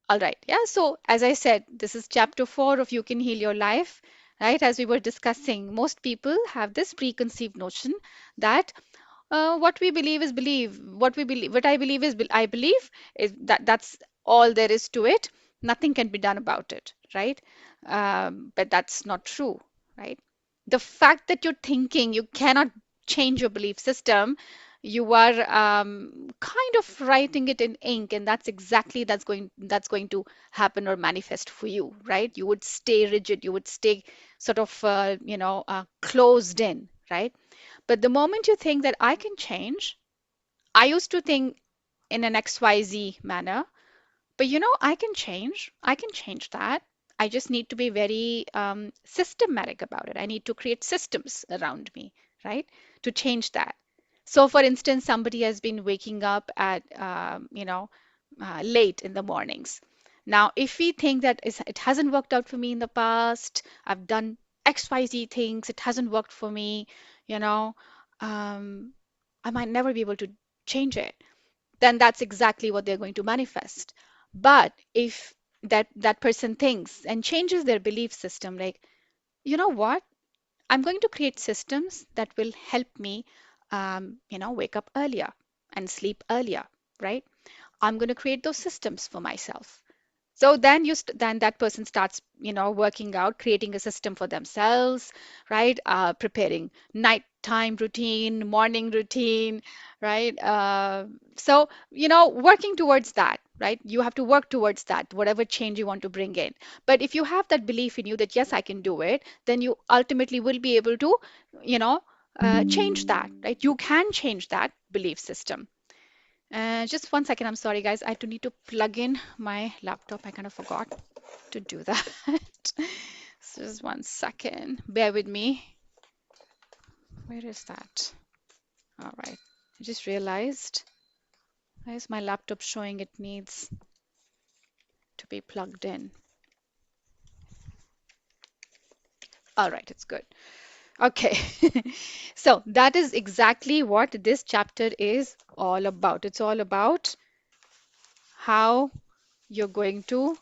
All right. Yeah. So, as I said, this is chapter 4 of You Can Heal Your Life, right? As we were discussing, most people have this preconceived notion that what we believe is believe. What I believe is I believe is that's all there is to it. Nothing can be done about it, right? But that's not true, right? The fact that you're thinking you cannot change your belief system, you are kind of writing it in ink, and that's going to happen or manifest for you, right? You would stay rigid, you would stay sort of closed in, right? But the moment you think that I can change, I used to think in an XYZ manner, but I can change that. I just need to be very systematic about it. I need to create systems around me, right, to change that. So, for instance, somebody has been waking up at, late in the mornings. Now, if we think that it hasn't worked out for me in the past, I've done XYZ things, it hasn't worked for me, you know, um, I might never be able to change it, then that's exactly what they're going to manifest. But if that person thinks and changes their belief system, like, you know what, I'm going to create systems that will help me, wake up earlier and sleep earlier, right? I'm going to create those systems for myself. So then that person starts, working out, creating a system for themselves, right? Preparing nighttime routine, morning routine, right? So, working towards that, right? You have to work towards that, whatever change you want to bring in. But if you have that belief in you that yes, I can do it, then you ultimately will be able to, you know, change that, right? You can change that belief system. Just one second. I'm sorry, guys. I do need to plug in my laptop. I kind of forgot to do that. So just one second. Bear with me. Where is that? All right. I just realized. Why is my laptop showing it needs to be plugged in? All right, it's good. Okay. So that is exactly what this chapter is all about. It's all about how you're going to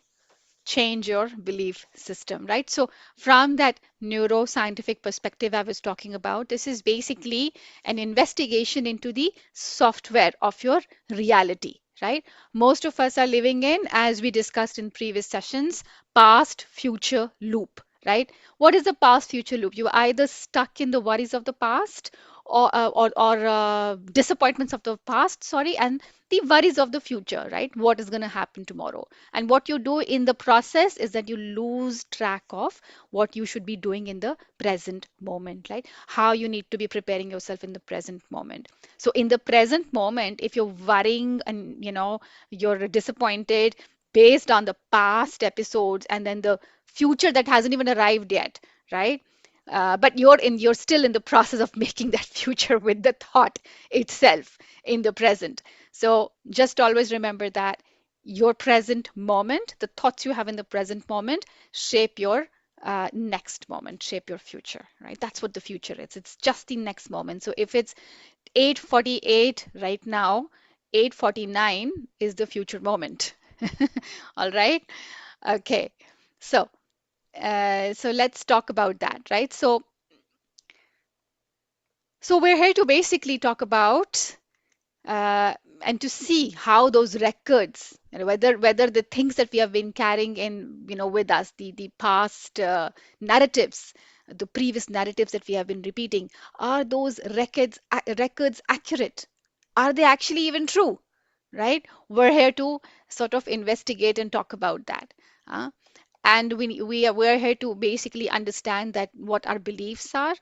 change your belief system, right? So, from that neuroscientific perspective I was talking about, this is basically an investigation into the software of your reality, right? Most of us are living in, as we discussed in previous sessions, past future loop, right? What is the past future loop? You are either stuck in the worries of the past or disappointments of the past, sorry, and the worries of the future, right? What is going to happen tomorrow? And what you do in the process is that you lose track of what you should be doing in the present moment, right? How you need to be preparing yourself in the present moment. So in the present moment, if you're worrying and you're disappointed based on the past episodes and then the future that hasn't even arrived yet, right? But you're still in the process of making that future with the thought itself in the present. So just always remember that your present moment, the thoughts you have in the present moment, shape your next moment, shape your future, right? That's what the future is. It's just the next moment. So if it's 8:48 right now, 8:49 is the future moment. All right. Okay. So, so let's talk about that, right? So we're here to basically talk about uh, and to see how those records, whether the things that we have been carrying in, with us, the past narratives, the previous narratives that we have been repeating, are those records accurate? Are they actually even true? Right? We're here to sort of investigate and talk about that. Uh, and we're here to basically understand that what our beliefs are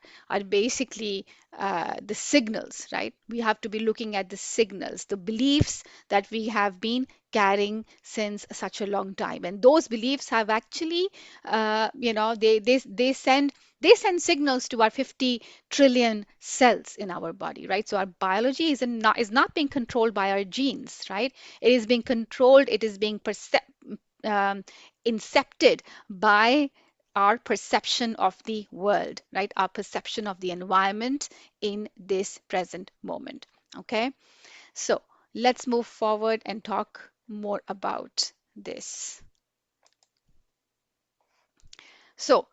basically the signals, right? We have to be looking at the signals, the beliefs that we have been carrying since such a long time, and those beliefs have actually they send signals to our 50 trillion cells in our body, right? So our biology is not being controlled by our genes, right? It is being controlled, it is being um, incepted by our perception of the world, right? Our perception of the environment in this present moment. Okay, so let's move forward and talk more about this. So,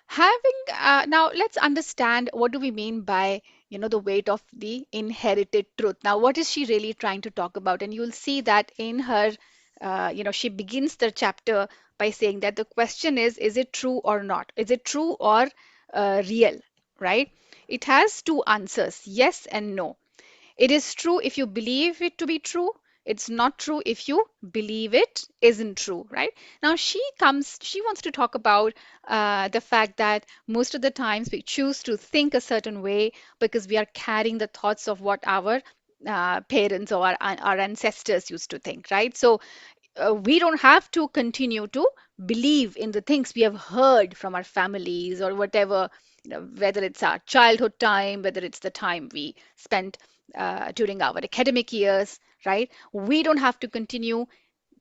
having now let's understand what do we mean by the weight of the inherited truth. Now, what is she really trying to talk about? And you'll see that in her, she begins the chapter by saying that the question is it true or not? Is it true or real? Right? It has two answers, yes and no. It is true if you believe it to be true. It's not true if you believe it isn't true, right? Now she wants to talk about the fact that most of the times we choose to think a certain way because we are carrying the thoughts of what our parents or our ancestors used to think, right? So we don't have to continue to believe in the things we have heard from our families or whatever, whether it's our childhood time, whether it's the time we spent during our academic years, right? We don't have to continue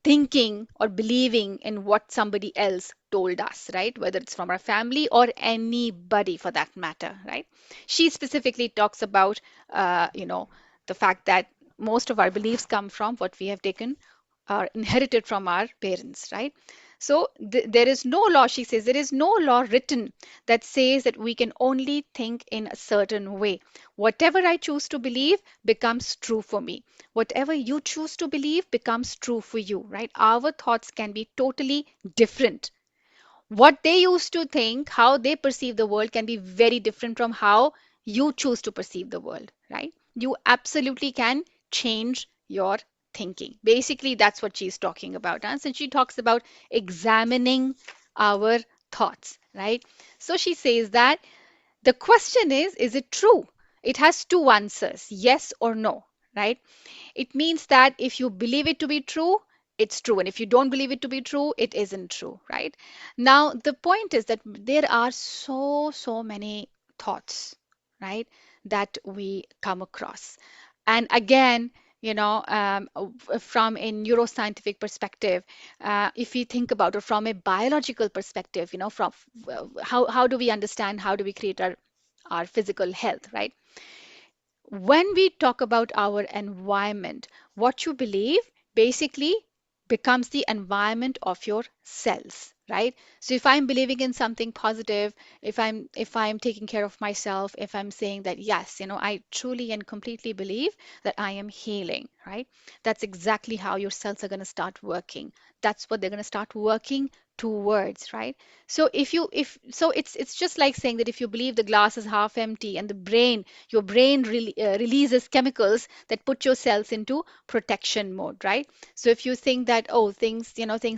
thinking or believing in what somebody else told us, right? Whether it's from our family or anybody for that matter, right? She specifically talks about, the fact that most of our beliefs come from what we have taken are inherited from our parents, right? So there is no law, she says, there is no law written that says that we can only think in a certain way. Whatever I choose to believe becomes true for me. Whatever you choose to believe becomes true for you, right? Our thoughts can be totally different. What they used to think, how they perceive the world can be very different from how you choose to perceive the world, right? You absolutely can change your thinking. Basically, that's what she's talking about. And so she talks about examining our thoughts, right? So she says that the question is it true? It has two answers, yes or no, right? It means that if you believe it to be true, it's true. And if you don't believe it to be true, it isn't true, right? Now, the point is that there are so many thoughts, right, that we come across. And again, from a neuroscientific perspective, if we think about it from a biological perspective, from how do we understand, how do we create our physical health, right? When we talk about our environment, what you believe basically becomes the environment of your cells, right? So if I'm believing in something positive, if I'm taking care of myself, if I'm saying that yes, I truly and completely believe that I am healing, right? That's exactly how your cells are going to start working. That's what they're going to start working towards, right? So if so it's just like saying that if you believe the glass is half empty and your brain releases chemicals that put your cells into protection mode, right? So if you think that, oh, things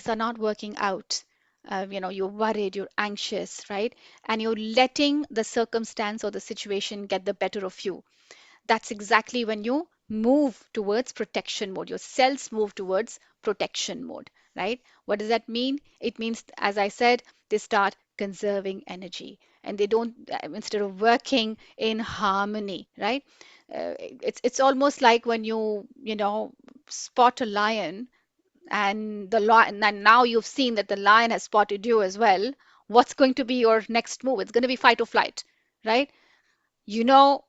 are not working out, you're worried, you're anxious, right? And you're letting the circumstance or the situation get the better of you, that's exactly when you move towards protection mode. Your cells move towards protection mode, right? What does that mean? It means, as I said, they start conserving energy and they don't, instead of working in harmony, right? It's almost like when you spot a lion and the lion, and now you've seen that the lion has spotted you as well. What's going to be your next move? It's going to be fight or flight, right? You know,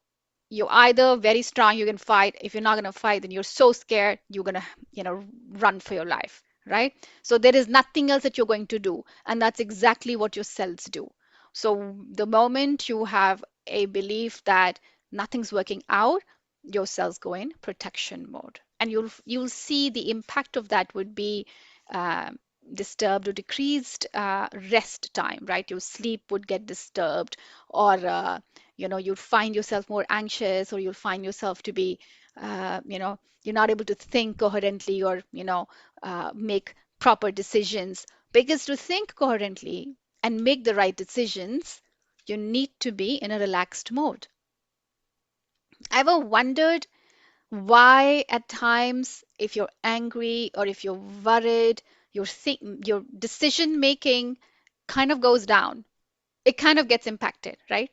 you're either very strong, you can fight. If you're not going to fight, then you're so scared, you're going to, run for your life, right? So there is nothing else that you're going to do. And that's exactly what your cells do. So the moment you have a belief that nothing's working out, your cells go in protection mode. And you'll see the impact of that would be uh, disturbed or decreased rest time, right? Your sleep would get disturbed, or you'll find yourself more anxious, or you'll find yourself to be, you're not able to think coherently, or make proper decisions. Because to think coherently and make the right decisions, you need to be in a relaxed mode. Ever wondered why at times, if you're angry or if you're worried, your decision making kind of goes down? It kind of gets impacted, right?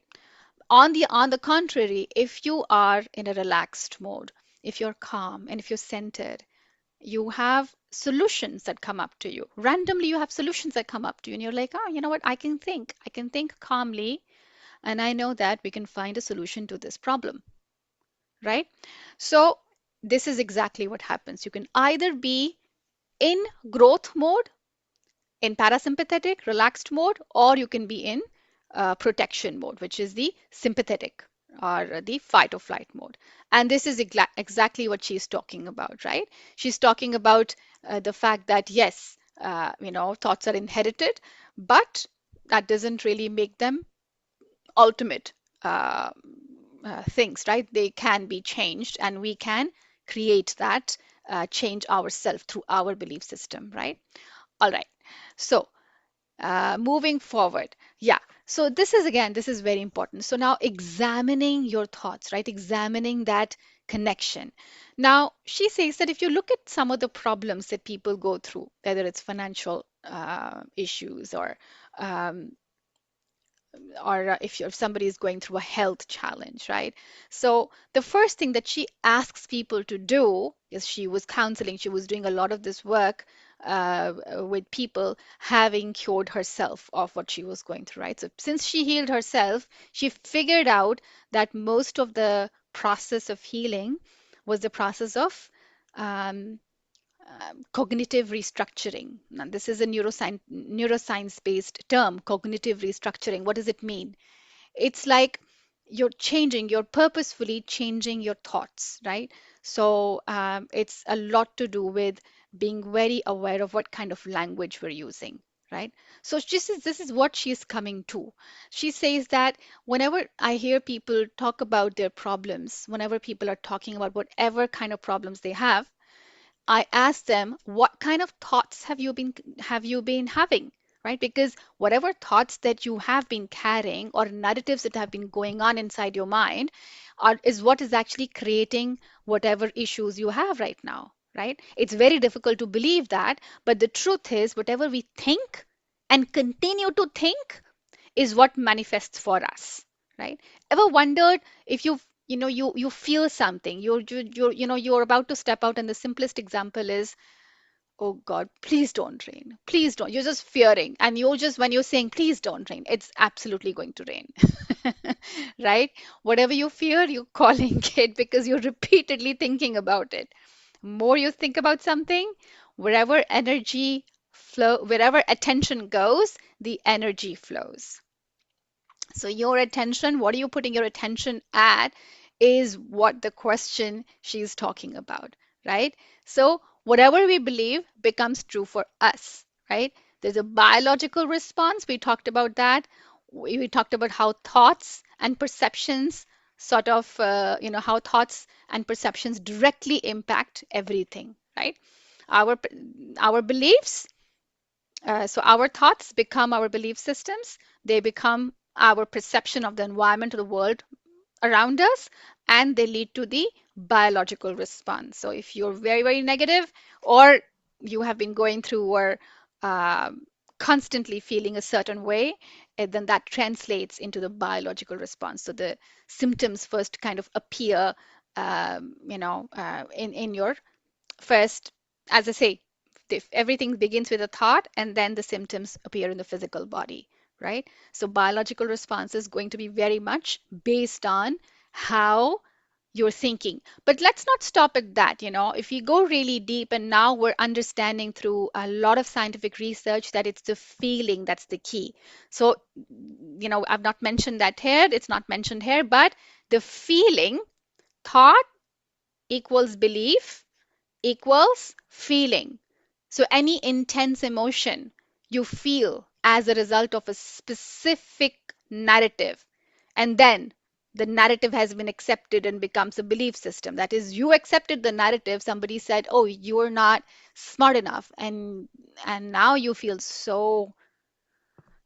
On the contrary, if you are in a relaxed mode, if you're calm and if you're centered, you have solutions that come up to you. Randomly, you have solutions that come up to you, and you're like, oh, you know what? I can think calmly, and I know that we can find a solution to this problem, right? So, this is exactly what happens. You can either be in growth mode, in parasympathetic, relaxed mode, or you can be in protection mode, which is the sympathetic or the fight or flight mode. And this is exactly what she's talking about, right? She's talking about the fact that yes, thoughts are inherited, but that doesn't really make them ultimate uh, things, right? They can be changed, and we can create that change ourselves through our belief system, right? All right. So moving forward, yeah. So this is again, this is very important. So now examining your thoughts, right? Examining that connection. Now she says that if you look at some of the problems that people go through, whether it's financial issues um, or if somebody is going through a health challenge, right? So the first thing that she asks people to do is she was counseling, she was doing a lot of this work with people having cured herself of what she was going through, right? So since she healed herself, she figured out that most of the process of healing was the process of um, cognitive restructuring. Now, this is a neuroscience based term, cognitive restructuring. What does it mean? It's like you're purposefully changing your thoughts, right? So it's a lot to do with being very aware of what kind of language we're using, right? So this is what she's coming to. She says that whenever I hear people talk about their problems, whenever people are talking about whatever kind of problems they have, I ask them, what kind of thoughts have you been having? Right? Because whatever thoughts that you have been carrying or narratives that have been going on inside your mind is what is actually creating whatever issues you have right now. Right? It's very difficult to believe that, but the truth is, whatever we think and continue to think is what manifests for us, right? Ever wondered if you feel something, you're about to step out, and the simplest example is, oh God, please don't rain, please don't. You're just fearing, and you're just when you're saying please don't rain, it's absolutely going to rain. Right? Whatever you fear, you're calling it because you're repeatedly thinking about it. More you think about something, wherever energy flow, wherever attention goes, the energy flows. So your attention, what are you putting your attention at, is what the question she's talking about, right? So whatever we believe becomes true for us, right? There's a biological response. We talked about that. We talked about how thoughts and perceptions sort of, how thoughts and perceptions directly impact everything, right? Our our beliefs, so our thoughts become our belief systems. They become our perception of the environment, of the world around us, and they lead to the biological response. So if you're very, very negative, or you have been going through or um constantly feeling a certain way, then that translates into the biological response. So the symptoms first kind of appear, in your first, as I say, if everything begins with a thought and then the symptoms appear in the physical body, right? So biological response is going to be very much based on how you're thinking. But let's not stop at that. If we go really deep, and now we're understanding through a lot of scientific research that it's the feeling that's the key. So, I've not mentioned that here, it's not mentioned here, but the feeling, thought equals belief equals feeling. So any intense emotion you feel as a result of a specific narrative, and then the narrative has been accepted and becomes a belief system. That is, you accepted the narrative. Somebody said, "Oh, you are not smart enough," and now you feel so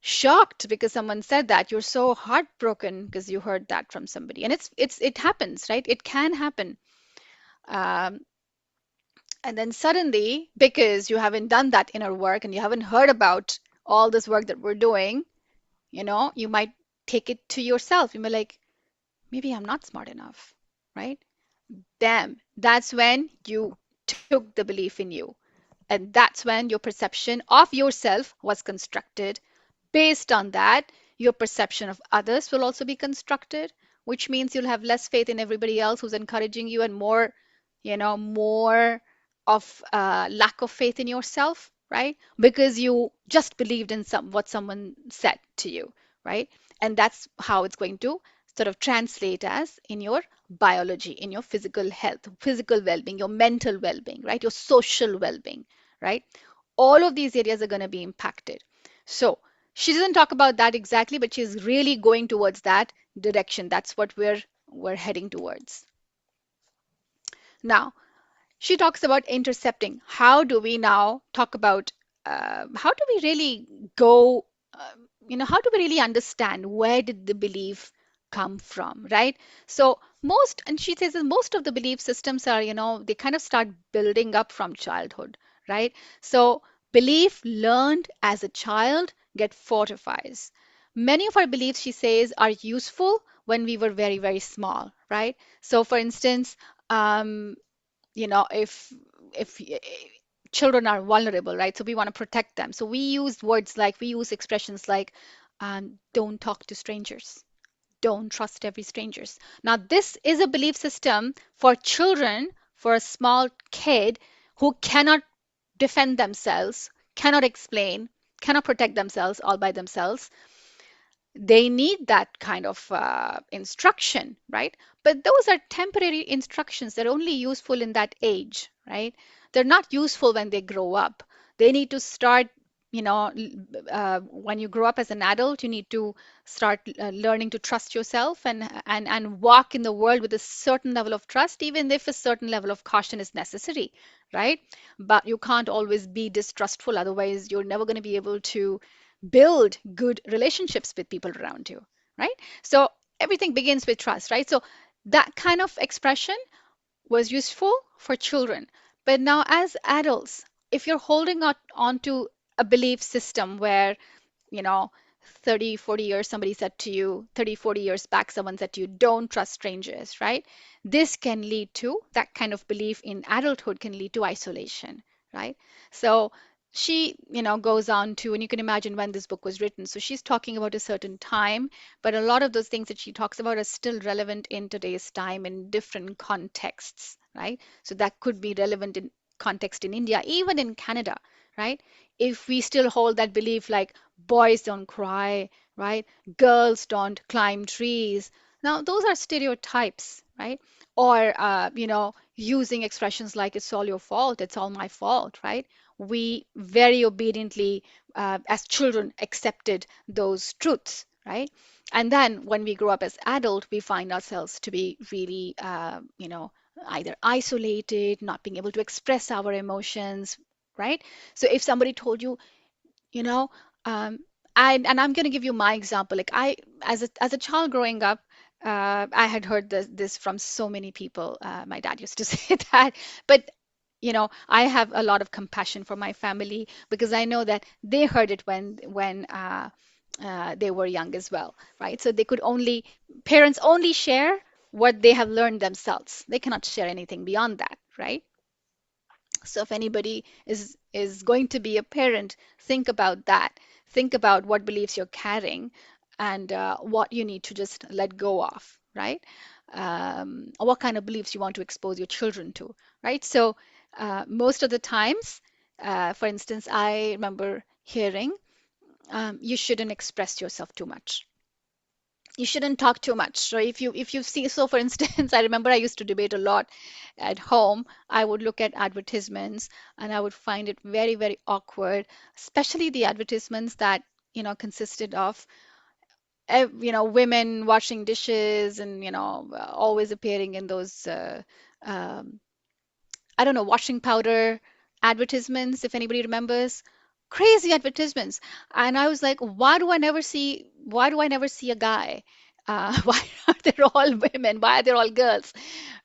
shocked because someone said that. You're so heartbroken because you heard that from somebody, and it happens, right? It can happen. Um, And then suddenly, because you haven't done that inner work and you haven't heard about all this work that we're doing, you might take it to yourself. You might like, maybe I'm not smart enough, right? Damn, that's when you took the belief in you. And that's when your perception of yourself was constructed. Based on that, your perception of others will also be constructed, which means you'll have less faith in everybody else who's encouraging you, and more, more lack of faith in yourself, right? Because you just believed in what someone said to you, right? And that's how it's going to sort of translate as in your biology, in your physical health, physical well-being, your mental well-being, right? Your social well-being, right? All of these areas are going to be impacted. So she doesn't talk about that exactly, but she's really going towards that direction. That's what we're heading towards. Now, she talks about intercepting. How do we now talk about how do we really go, how do we really understand where did the belief come from, right? So most, and she says that most of the belief systems are, they kind of start building up from childhood, right? So belief learned as a child get fortifies. Many of our beliefs, she says, are useful when we were very, very small, right? So for instance, um, if children are vulnerable, right? So we want to protect them. So we use expressions like, don't talk to strangers, don't trust every strangers. Now, this is a belief system for children, for a small kid who cannot defend themselves, cannot explain, cannot protect themselves all by themselves. They need that kind of instruction, right? But those are temporary instructions. They're only useful in that age, right? They're not useful when they grow up. They need to start, when you grow up as an adult, you need to start learning to trust yourself and walk in the world with a certain level of trust, even if a certain level of caution is necessary, right? But you can't always be distrustful. Otherwise, you're never going to be able to build good relationships with people around you, right? So everything begins with trust, right? So that kind of expression was useful for children. But now, as adults, if you're holding on to a belief system where, you know, 30, 40 years somebody said to you, 30, 40 years back, someone said to you, don't trust strangers, right? This can lead to that kind of belief in adulthood can lead to isolation, right? So she, goes on to, and you can imagine when this book was written. So she's talking about a certain time, but a lot of those things that she talks about are still relevant in today's time in different contexts, right? So that could be relevant in context in India, even in Canada, right? If we still hold that belief like boys don't cry, right? Girls don't climb trees. Now, those are stereotypes, right? Or, using expressions like it's all your fault, it's all my fault, right? We very obediently, as children, accepted those truths, right? And then when we grow up as adult, we find ourselves to be really, either isolated, not being able to express our emotions, right? So if somebody told you, you know, um, and I'm going to give you my example. Like as a child growing up, I had heard this from so many people. My dad used to say that, but I have a lot of compassion for my family because I know that they heard it when they were young as well, right? So parents only share what they have learned themselves. They cannot share anything beyond that, right? So if anybody is going to be a parent, think about that. Think about what beliefs you're carrying and what you need to just let go of, right? Or what kind of beliefs you want to expose your children to, right? So most of the times, for instance, I remember hearing, you shouldn't express yourself too much, you shouldn't talk too much. So if you see, so for instance, I remember I used to debate a lot at home. I would look at advertisements and I would find it very, very awkward, especially the advertisements that consisted of women washing dishes and always appearing in those um, I don't know, washing powder advertisements, if anybody remembers. Crazy advertisements. And I was like, why do I never see a guy? Why are they all women? Why are they all girls?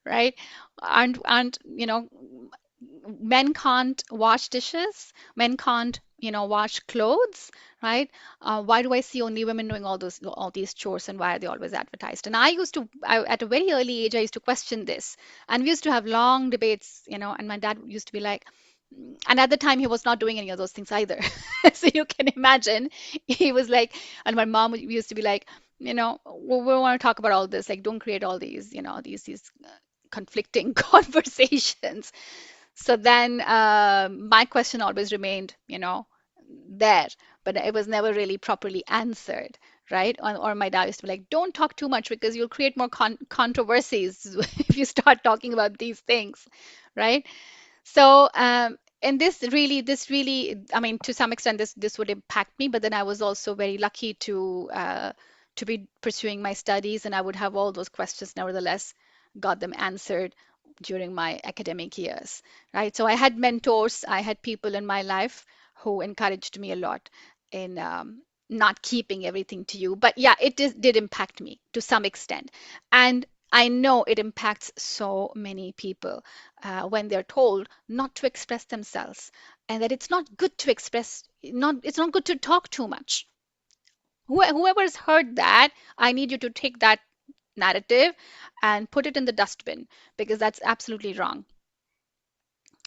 Right? And men can't wash dishes, men can't wash clothes, right? Why do I see only women doing all these chores, and why are they always advertised? And at a very early age, I used to question this, and we used to have long debates, and my dad used to be like, and at the time he was not doing any of those things either. So you can imagine, he was like, and my mom used to be like, we want to talk about all this, like don't create all these conflicting conversations. So then my question always remained, there, but it was never really properly answered, right? Or my dad used to be like, don't talk too much because you'll create more controversies if you start talking about these things, right? So, and this really, I mean, to some extent, this would impact me. But then I was also very lucky to be pursuing my studies, and I would have all those questions nevertheless got them answered during my academic years, right? So I had mentors, I had people in my life who encouraged me a lot in not keeping everything to you. But yeah, did impact me to some extent, and I know it impacts so many people when they're told not to express themselves and that it's not good to express, not it's not good to talk too much. Whoever's heard that, I need you to take that narrative and put it in the dustbin because that's absolutely wrong,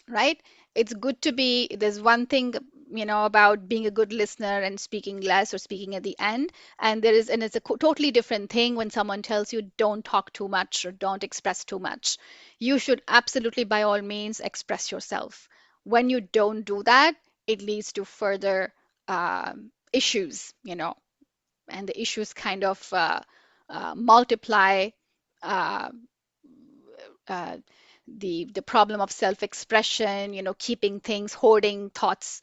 right? It's good to be, there's one thing, about being a good listener and speaking less or speaking at the end. And it's a totally different thing when someone tells you don't talk too much or don't express too much. You should absolutely, by all means, express yourself. When you don't do that, it leads to further issues, and the issues kind of multiply uh, uh, the problem of self-expression, keeping things, hoarding thoughts,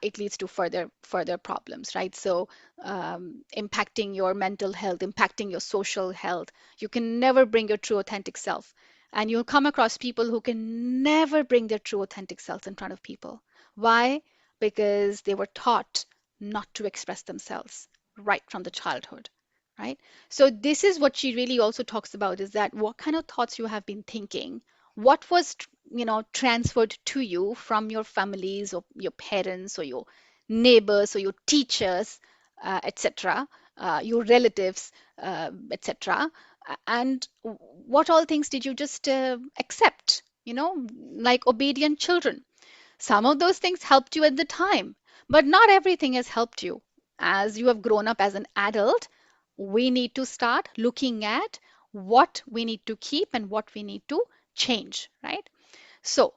it leads to further problems, right? So impacting your mental health, impacting your social health. You can never bring your true authentic self. And you'll come across people who can never bring their true authentic selves in front of people. Why? Because they were taught not to express themselves right from the childhood, right? So this is what she really also talks about, is that what kind of thoughts you have been thinking, what was, transferred to you from your families or your parents or your neighbors or your teachers, etc., your relatives, etc., and what all things did you just accept, like obedient children. Some of those things helped you at the time, but not everything has helped you. As you have grown up as an adult, we need to start looking at what we need to keep and what we need to change, right? So,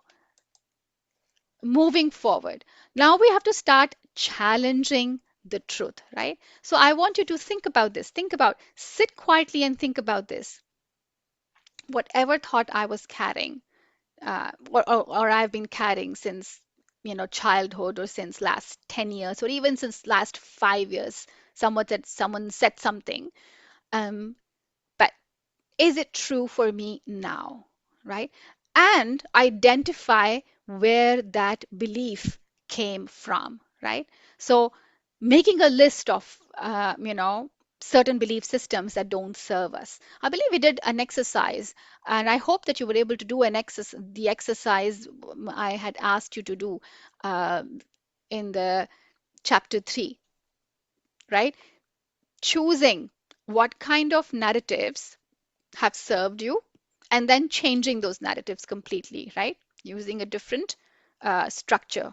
moving forward, now we have to start challenging the truth, right? So, I want you to think about this. Sit quietly and think about this. Whatever thought I was carrying, or I've been carrying since childhood or since last 10 years or even since last 5 years. Someone said something, um, but is it true for me now, right? And identify where that belief came from, right? So making a list of, certain belief systems that don't serve us. I believe we did an exercise, and I hope that you were able to do the exercise I had asked you to do in the chapter 3, right? Choosing what kind of narratives have served you and then changing those narratives completely, right? Using a different structure,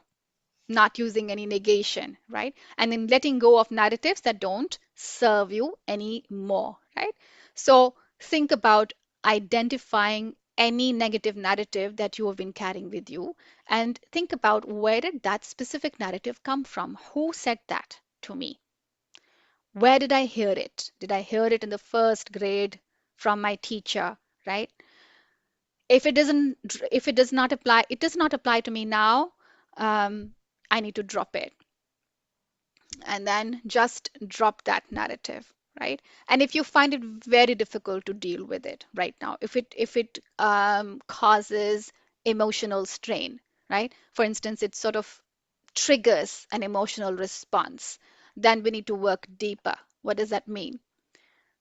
not using any negation, right? And then letting go of narratives that don't serve you anymore, right? So think about identifying any negative narrative that you have been carrying with you and think about, where did that specific narrative come from? Who said that to me? Where did I hear it? Did I hear it in the first grade from my teacher, right? If it does not apply, it does not apply to me now, um, I need to drop it and then just drop that narrative, right? And if you find it very difficult to deal with it right now, if it causes emotional strain, right? For instance, it sort of triggers an emotional response, then we need to work deeper. What does that mean?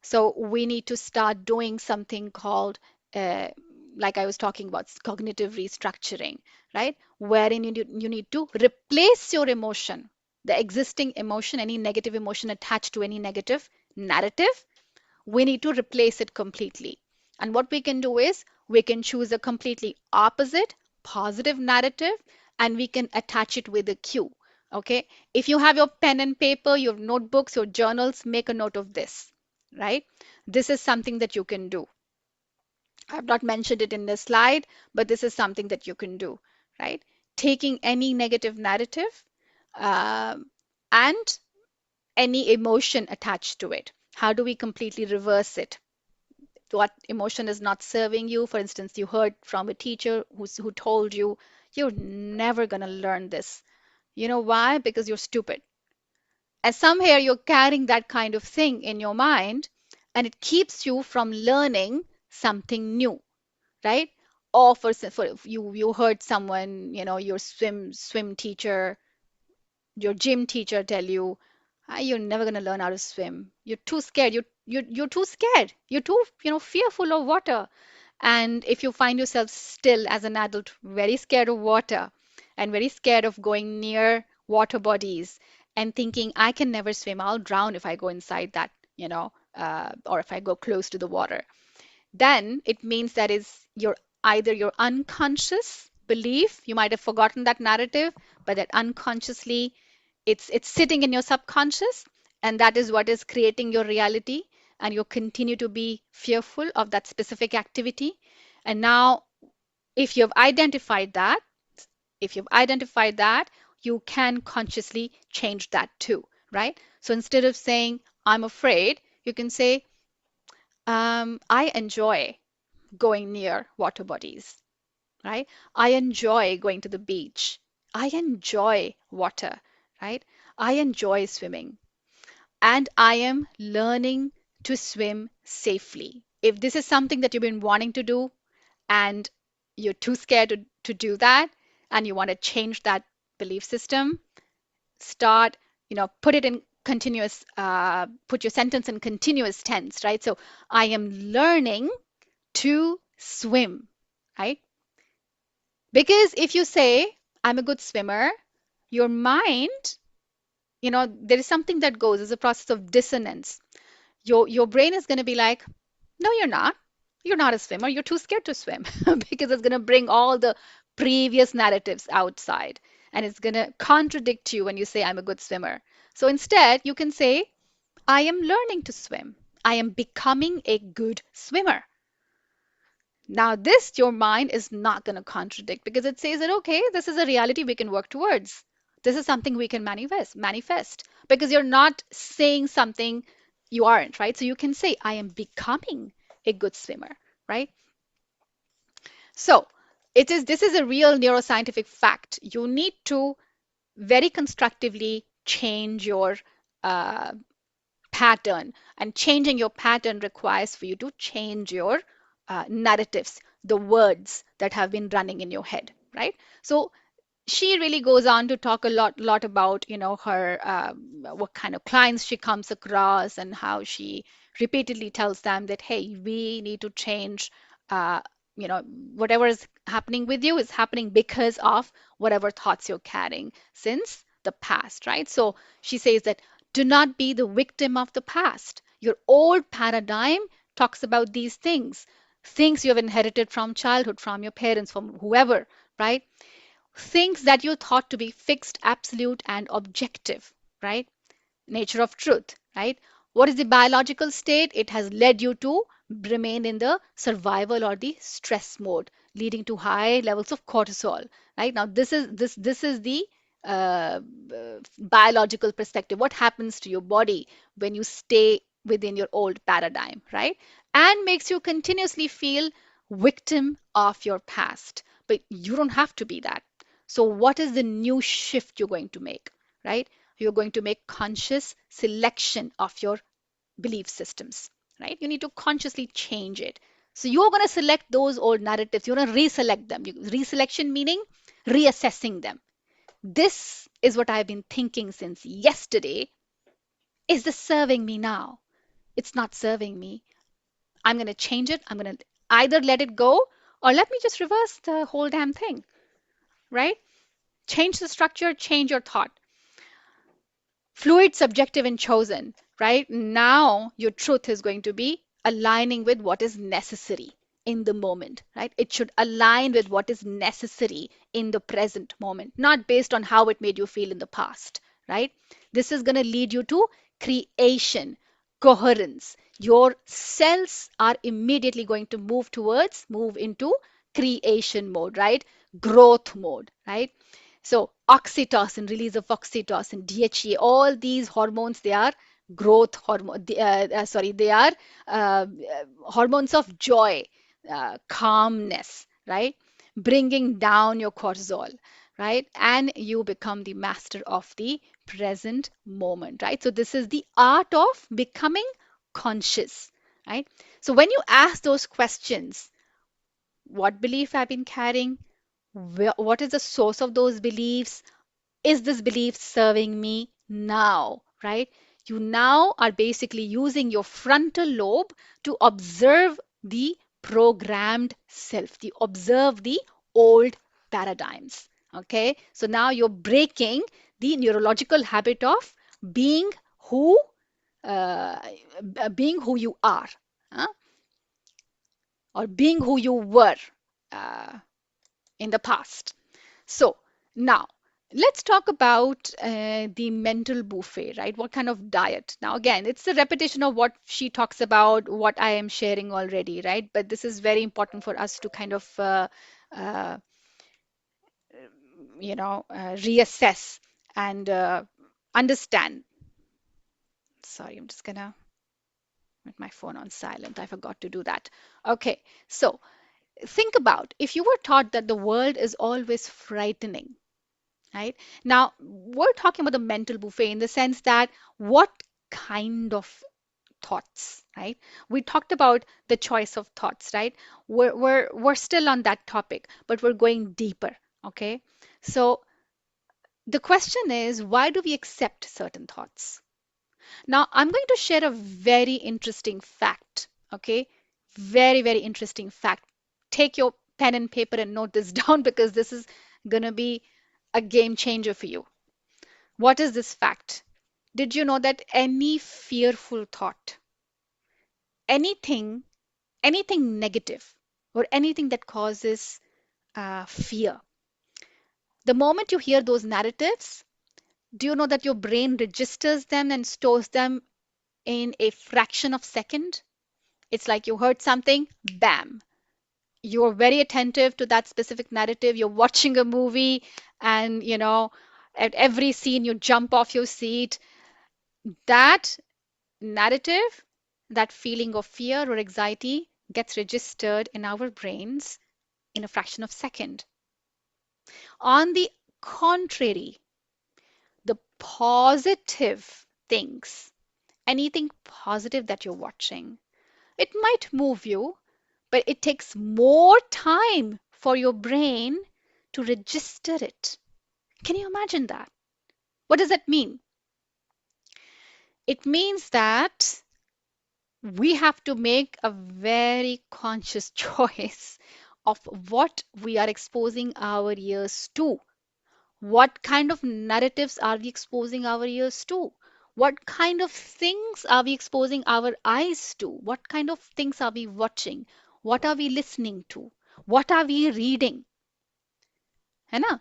So we need to start doing something called, uh, like I was talking about, cognitive restructuring, right? Wherein you need to replace your emotion, the existing emotion, any negative emotion attached to any negative narrative, we need to replace it completely. And what we can do is we can choose a completely opposite positive narrative and we can attach it with a cue. Okay. If you have your pen and paper, your notebooks, your journals, make a note of this, right? This is something that you can do. I've not mentioned it in the slide, but this is something that you can do, right? Taking any negative narrative um, and any emotion attached to it. How do we completely reverse it? What emotion is not serving you? For instance, you heard from a teacher who told you, you're never going to learn this. You know why? Because you're stupid. And somehow you're carrying that kind of thing in your mind, and it keeps you from learning something new, right? Or for you heard someone, your swim teacher, your gym teacher tell you, you're never going to learn how to swim. You're too scared. You're too scared. You're too, fearful of water. And if you find yourself still as an adult very scared of water and very scared of going near water bodies and thinking, I can never swim, I'll drown if I go inside that, or if I go close to the water, then it means that is either your unconscious belief, you might have forgotten that narrative, but that unconsciously it's sitting in your subconscious, and that is what is creating your reality, and you continue to be fearful of that specific activity. And now if you've identified that, if you've identified that, you can consciously change that too, right? So instead of saying I'm afraid, you can say I enjoy going near water bodies, right? I enjoy going to the beach. I enjoy water, right? I enjoy swimming, and I am learning to swim safely. If this is something that you've been wanting to do and you're too scared to do that, and you want to change that belief system, start, put it in continuous, put your sentence in continuous tense, right? So I am learning to swim, right? Because if you say, I'm a good swimmer, your mind, there is something that goes, there's a process of dissonance. Your brain is going to be like, no, you're not. You're not a swimmer. You're too scared to swim because it's going to bring all the previous narratives outside, and it's going to contradict you when you say, I'm a good swimmer. So instead, you can say, I am learning to swim. I am becoming a good swimmer. Now, this your mind is not going to contradict because it says that, okay, this is a reality we can work towards. This is something we can manifest because you're not saying something you aren't, right? So you can say, I am becoming a good swimmer, right? So this is a real neuroscientific fact. You need to very constructively change your uh, pattern, and changing your pattern requires for you to change your narratives, the words that have been running in your head, right? So she really goes on to talk a lot about her what kind of clients she comes across, and how she repeatedly tells them that, hey, we need to change, uh, whatever is happening with you is happening because of whatever thoughts you're carrying since the past, right? So she says that do not be the victim of the past. Your old paradigm talks about these things you have inherited from childhood, from your parents, from whoever, right? Things that you thought to be fixed, absolute, and objective, right? Nature of truth, right? What is the biological state? It has led you to remain in the survival or the stress mode, leading to high levels of cortisol, right? Now, this is the biological perspective. What happens to your body when you stay within your old paradigm, right? And makes you continuously feel victim of your past. But you don't have to be that. So, what is the new shift you're going to make, right? You're going to make conscious selection of your belief systems, right? You need to consciously change it. So you're going to select those old narratives. You're going to reselect them. Reselection meaning reassessing them. This is what I've been thinking since yesterday. Is this serving me now? It's not serving me. I'm going to change it. I'm going to either let it go, or let me just reverse the whole damn thing, right? Change the structure, change your thought. Fluid, subjective, and chosen, right? Now your truth is going to be aligning with what is necessary in the moment, right? It should align with what is necessary in the present moment, not based on how it made you feel in the past, right? This is going to lead you to creation, coherence. Your cells are immediately going to move into creation mode, right? growth mode, right? So oxytocin, release of oxytocin, DHEA, all these hormones, they are growth hormone. Sorry, they are hormones of joy, calmness, right? Bringing down your cortisol, right? And you become the master of the present moment, right? So this is the art of becoming conscious, right? So when you ask those questions, what belief I've been carrying? What is the source of those beliefs? Is this belief serving me now, right? You now are basically using your frontal lobe to observe the programmed self, to observe the old paradigms. Okay, so now you're breaking the neurological habit of being who uh, being who you are, huh? Or being who you were uh, in the past. So now let's talk about the mental buffet, right? What kind of diet? Now, again, it's a repetition of what she talks about, what I am sharing already, right? But this is very important for us to kind of, uh, reassess and understand. Sorry, I'm just gonna put my phone on silent. I forgot to do that. Okay, so think about if you were taught that the world is always frightening, right? Now, we're talking about the mental buffet in the sense that what kind of thoughts, right? We talked about the choice of thoughts, right? We're still on that topic, but we're going deeper, okay? So the question is, why do we accept certain thoughts? Now, I'm going to share a very interesting fact, okay? Very, very interesting fact. Take your pen and paper and note this down because this is going to be a game changer for you. What is this fact? Did you know that any fearful thought, anything, anything negative, or anything that causes fear, the moment you hear those narratives, do you know that your brain registers them and stores them in a fraction of second? It's like you heard something, bam. You're very attentive to that specific narrative. You're watching a movie, and at every scene you jump off your seat. That narrative, that feeling of fear or anxiety gets registered in our brains in a fraction of a second. On the contrary, the positive things, anything positive that you're watching, it might move you, but it takes more time for your brain to register it. Can you imagine that? What does that mean? It means that we have to make a very conscious choice of what we are exposing our ears to. What kind of narratives are we exposing our ears to? What kind of things are we exposing our eyes to? What kind of things are we watching? What are we listening to? What are we reading? है ना?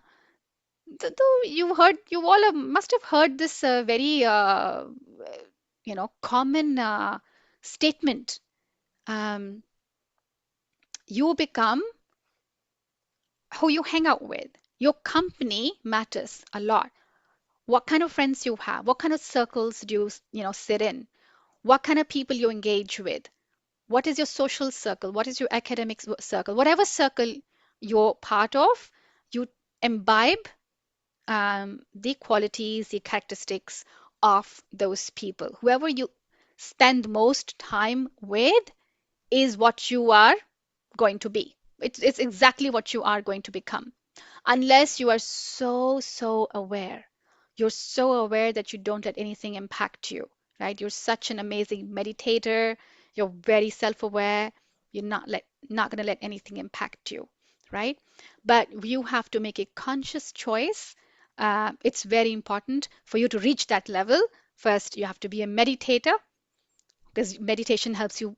Though you all must have heard this very, common statement. Um, you become who you hang out with. Your company matters a lot. What kind of friends you have, what kind of circles do you sit in, what kind of people you engage with, what is your social circle, what is your academic circle, whatever circle you're part of, you imbibe the qualities, the characteristics of those people. Whoever you spend most time with is what you are going to be. It's exactly what you are going to become. Unless you are so aware. You're so aware that you don't let anything impact you, right? You're such an amazing meditator. You're very self-aware. You're not going to let anything impact you, right? But you have to make a conscious choice. It's very important for you to reach that level. First, you have to be a meditator because meditation helps you,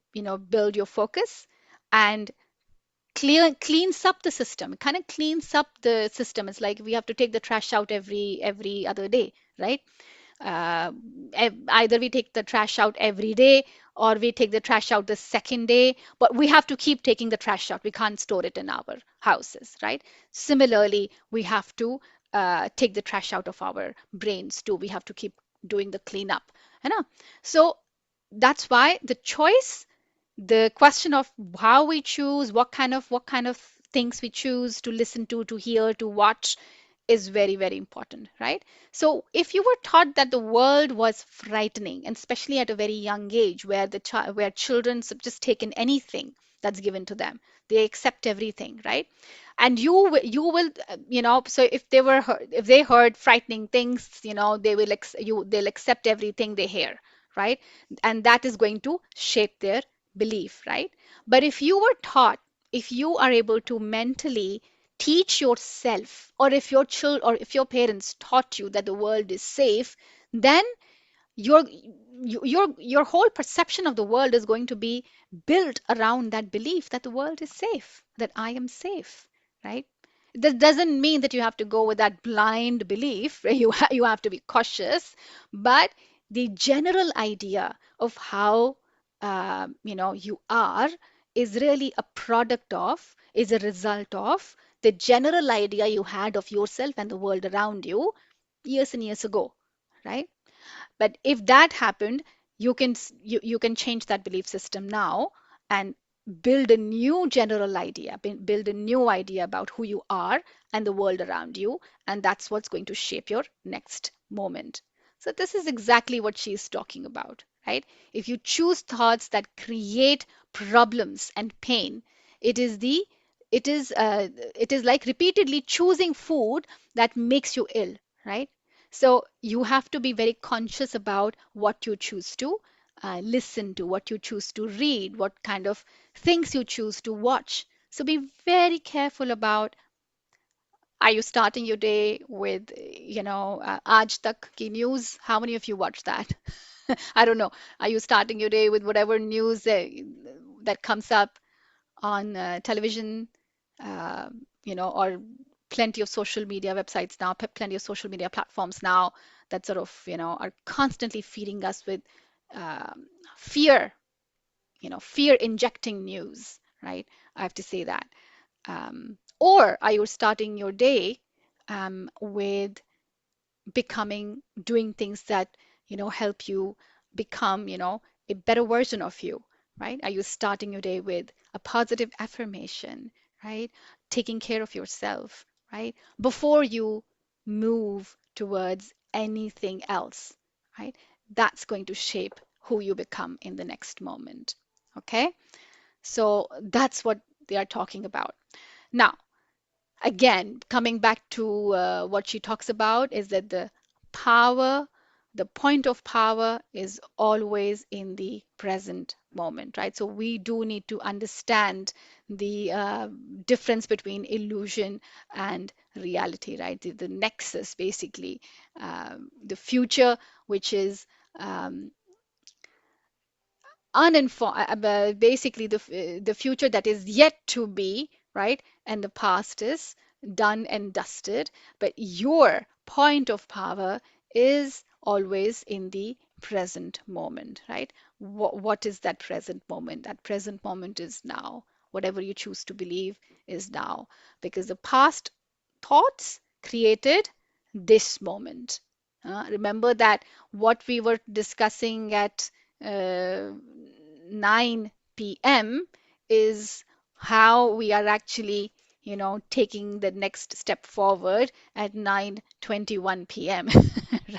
build your focus and cleans up the system. It kind of cleans up the system. It's like we have to take the trash out every other day, right? uh, Either we take the trash out every day or we take the trash out the second day, but we have to keep taking the trash out. We can't store it in our houses, right? Similarly, we have to take the trash out of our brains too. We have to keep doing the cleanup, you know. So that's why the choice, the question of how we choose, what kind of things we choose to listen to hear, to watch, is very, very important, right? So if you were taught that the world was frightening, and especially at a very young age, where where children just take in anything that's given to them, they accept everything, right? And you will so if if they heard frightening things, they'll accept everything they hear, right? And that is going to shape their belief, right? But if you were taught, if you are able to mentally teach yourself, or if your child or if your parents taught you that the world is safe, then your your whole perception of the world is going to be built around that belief that the world is safe, that I am safe, right? That doesn't mean that you have to go with that blind belief where you have to be cautious, but the general idea of how you are is really a product of, is a result of the general idea you had of yourself and the world around you years and years ago, right? But if that happened, you can change that belief system now and build a new general idea, build a new idea about who you are and the world around you, and that's what's going to shape your next moment. So this is exactly what she's talking about, right? If you choose thoughts that create problems and pain, it is the it is like repeatedly choosing food that makes you ill, right? So you have to be very conscious about what you choose to listen to, what you choose to read, what kind of things you choose to watch. So be very careful about, are you starting your day with, Aaj Tak Ki News? How many of you watch that? I don't know. Are you starting your day with whatever news that comes up on television, or plenty of social media websites now, plenty of social media platforms now that sort of, are constantly feeding us with fear, fear injecting news, right? I have to say that. Or are you starting your day with doing things that, help you become, a better version of you, right? Are you starting your day with a positive affirmation, right? Taking care of yourself, right? Before you move towards anything else, right? That's going to shape who you become in the next moment. Okay? So that's what they are talking about. Now, again, coming back to what she talks about is that power, the point of power is always in the present moment, right? So we do need to understand the difference between illusion and reality, right? The nexus, basically, the future, which is um, uninformed, basically the future that is yet to be, right? And the past is done and dusted. But your point of power is always in the present moment, right? What is that present moment? That present moment is now. Whatever you choose to believe is now, because the past thoughts created this moment. Remember that what we were discussing at uh, 9 p.m. is how we are actually, taking the next step forward at 9:21 p.m.,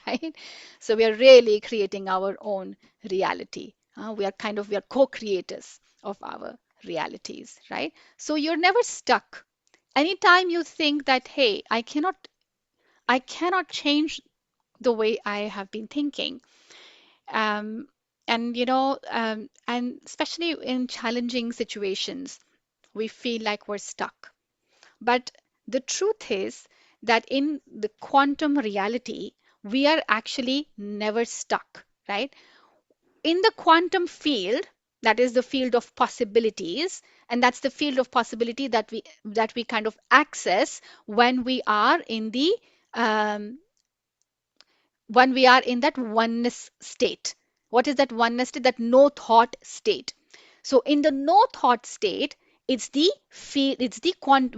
right? So we are really creating our own reality. We are co-creators of our realities, right? So you're never stuck. Anytime you think that, hey, I cannot change the way I have been thinking, um, and especially in challenging situations, we feel like we're stuck. But the truth is that in the quantum reality, we are actually never stuck, right? In the quantum field, that is the field of possibilities, and that's the field of possibility that we kind of access um, when we are in that oneness state. What is that oneness state? That no thought state. So in the no thought state, it's the field,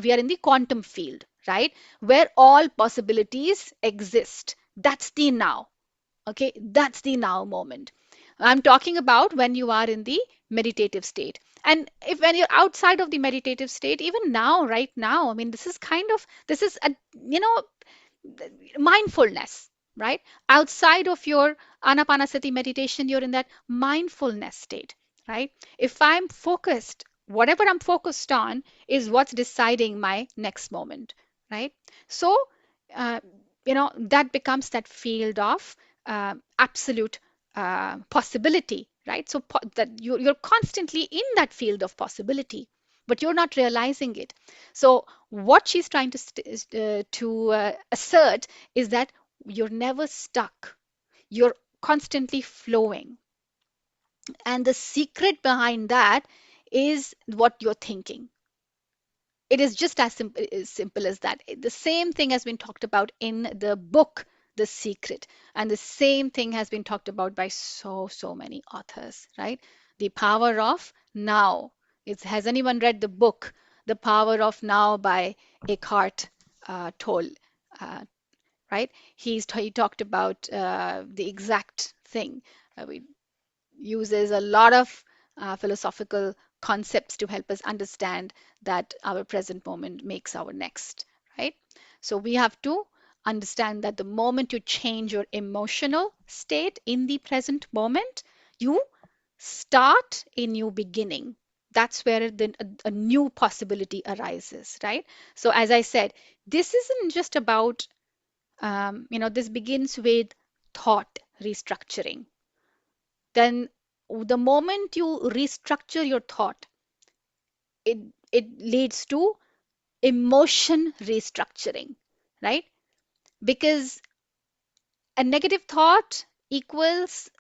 we are in the quantum field, right? Where all possibilities exist. That's the now. Okay, that's the now moment. I'm talking about when you are in the meditative state. And if when you're outside of the meditative state, even now, right now, I mean, this is a, you know, mindfulness, right? Outside of your anapanasati meditation, you're in that mindfulness state, right? If I'm focused, whatever I'm focused on is what's deciding my next moment, right? So, uh, that becomes that field of absolute possibility, right? So that you're constantly in that field of possibility, but you're not realizing it. So what she's trying to assert is that you're never stuck. You're constantly flowing. And the secret behind that is what you're thinking. It is just as simple as that. The same thing has been talked about in the book, The Secret. And the same thing has been talked about by so many authors, right? The power of now. Has anyone read the book, The Power of Now by Eckhart Tolle? Uh, right? He talked about the exact thing. We uses a lot of philosophical concepts to help us understand that our present moment makes our next, right? So we have to understand that the moment you change your emotional state in the present moment, you start a new beginning. That's where a new possibility arises, right? So as I said, this isn't just about, this begins with thought restructuring. Then the moment you restructure your thought, it it leads to emotion restructuring, right? Because a negative thought equals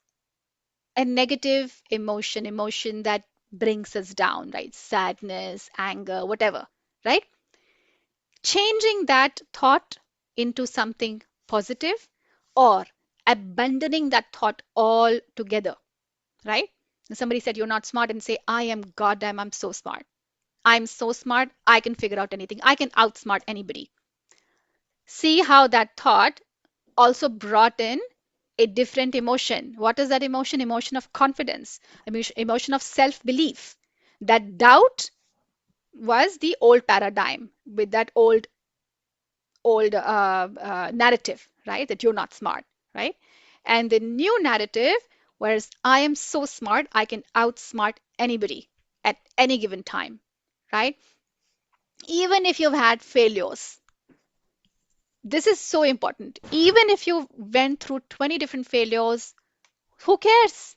a negative emotion that brings us down, right? Sadness, anger, whatever, right? Changing that thought into something positive, or abandoning that thought altogether, right? Somebody said you're not smart, and say, I am goddamn, I'm so smart. I'm so smart, I can figure out anything. I can outsmart anybody. See how that thought also brought in a different emotion. What is that emotion? Emotion of confidence, emotion of self belief. That doubt was the old paradigm with that old narrative, right? That you're not smart, right? And the new narrative, whereas I am so smart, I can outsmart anybody at any given time, right? Even if you've had failures, this is so important. Even if you went through 20 different failures, who cares?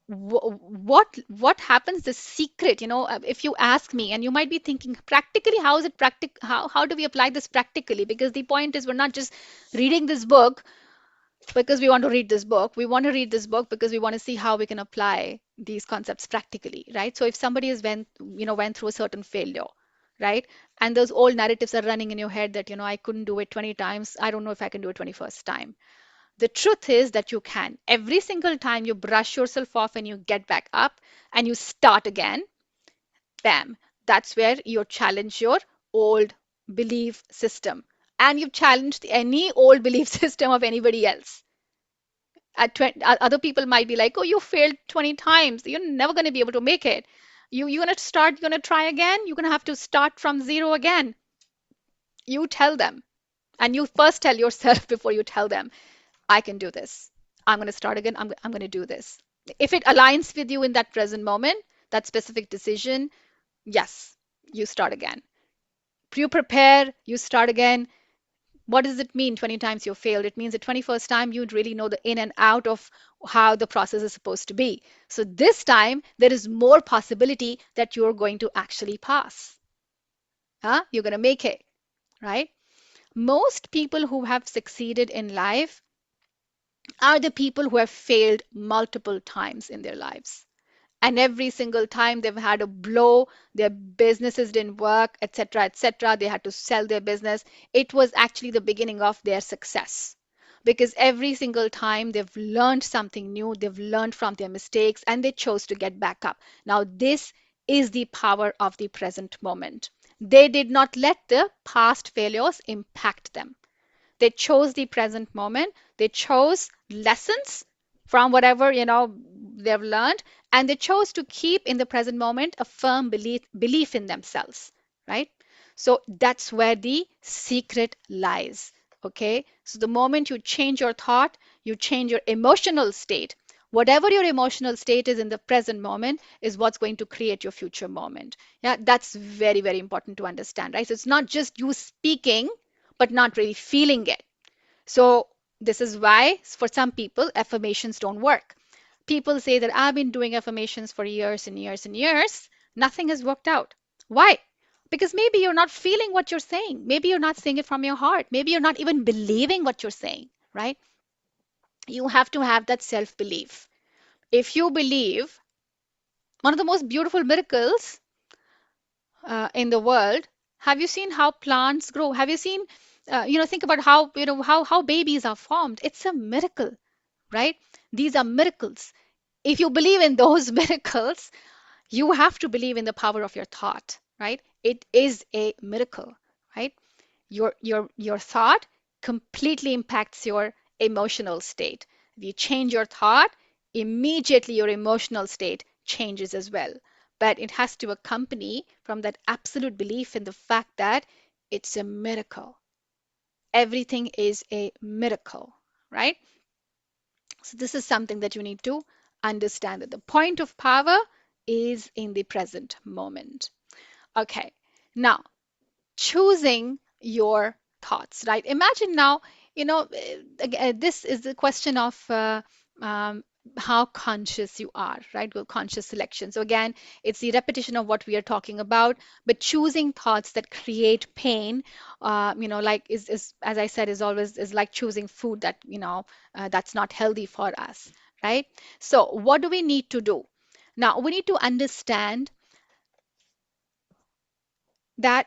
What happens? The secret, if you ask me, and you might be thinking, practically, how is it how do we apply this practically? Because the point is, we're not just reading this book because we want to read this book. We want to read this book because we want to see how we can apply these concepts practically, right? So if somebody has went through a certain failure, right? And those old narratives are running in your head that, I couldn't do it 20 times. I don't know if I can do it 21st time. The truth is that you can. Every single time you brush yourself off and you get back up and you start again, bam, that's where you challenge your old belief system. And you've challenged any old belief system of anybody else. Other people might be like, oh, you failed 20 times, you're never going to be able to make it. You're going to you're going to try again, you're going to have to start from zero again. You tell them, and you first tell yourself before you tell them, I can do this. I'm going to start again. I'm going to do this. If it aligns with you in that present moment, that specific decision, yes, you start again. You prepare, you start again. What does it mean 20 times you failed? It means the 21st time you'd really know the in and out of how the process is supposed to be. So this time there is more possibility that you're going to actually pass. Huh? You're going to make it, right? Most people who have succeeded in life are the people who have failed multiple times in their lives. And every single time they've had a blow, their businesses didn't work, etc., etc. They had to sell their business. It was actually the beginning of their success. because every single time they've learned something new, they've learned from their mistakes, and they chose to get back up. Now, this is the power of the present moment. They did not let the past failures impact them. They chose the present moment. They chose lessons from whatever, they've learned, and they chose to keep in the present moment a firm belief in themselves, right? So that's where the secret lies. Okay? So the moment you change your thought, you change your emotional state. Whatever your emotional state is in the present moment is what's going to create your future moment. Yeah, that's very, very important to understand, right? So it's not just you speaking, but not really feeling it. So this is why for some people affirmations don't work. People say that I've been doing affirmations for years and years and years. Nothing has worked out. Why? Because maybe you're not feeling what you're saying. Maybe you're not saying it from your heart. Maybe you're not even believing what you're saying, right? You have to have that self belief. If you believe, one of the most beautiful miracles in the world, have you seen how plants grow? Have you seen, think about how, how babies are formed? It's a miracle, right? These are miracles. If you believe in those miracles, you have to believe in the power of your thought, right? It is a miracle, right? Your thought completely impacts your emotional state. If you change your thought, immediately your emotional state changes as well. But it has to accompany from that absolute belief in the fact that it's a miracle. Everything is a miracle, right? So this is something that you need to understand, that the point of power is in the present moment. Okay, now choosing your thoughts, right? Imagine now, this is the question of um, how conscious you are, right? Well, conscious selection. So again, it's the repetition of what we are talking about, but choosing thoughts that create pain, like is as I said, is always is like choosing food that, that's not healthy for us, right? So what do we need to do? Now we need to understand that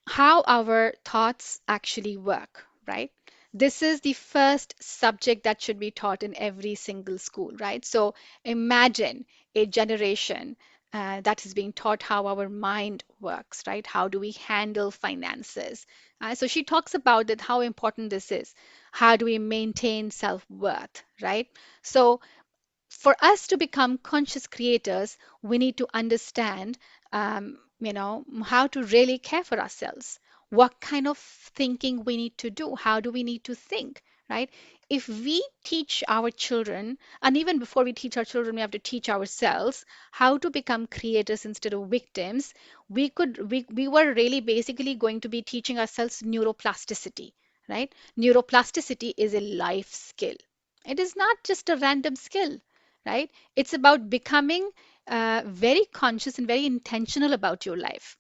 how our thoughts actually work, right? This is the first subject that should be taught in every single school, right? So imagine a generation that is being taught how our mind works, right? How do we handle finances? So she talks about that, how important this is. How do we maintain self-worth, right? So for us to become conscious creators, we need to understand, how to really care for ourselves, what kind of thinking we need to do, how do we need to think, right? If we teach our children, and even before we teach our children, we have to teach ourselves how to become creators instead of victims, we were really basically going to be teaching ourselves neuroplasticity, right? Neuroplasticity is a life skill. It is not just a random skill, right? It's about becoming very conscious and very intentional about your life.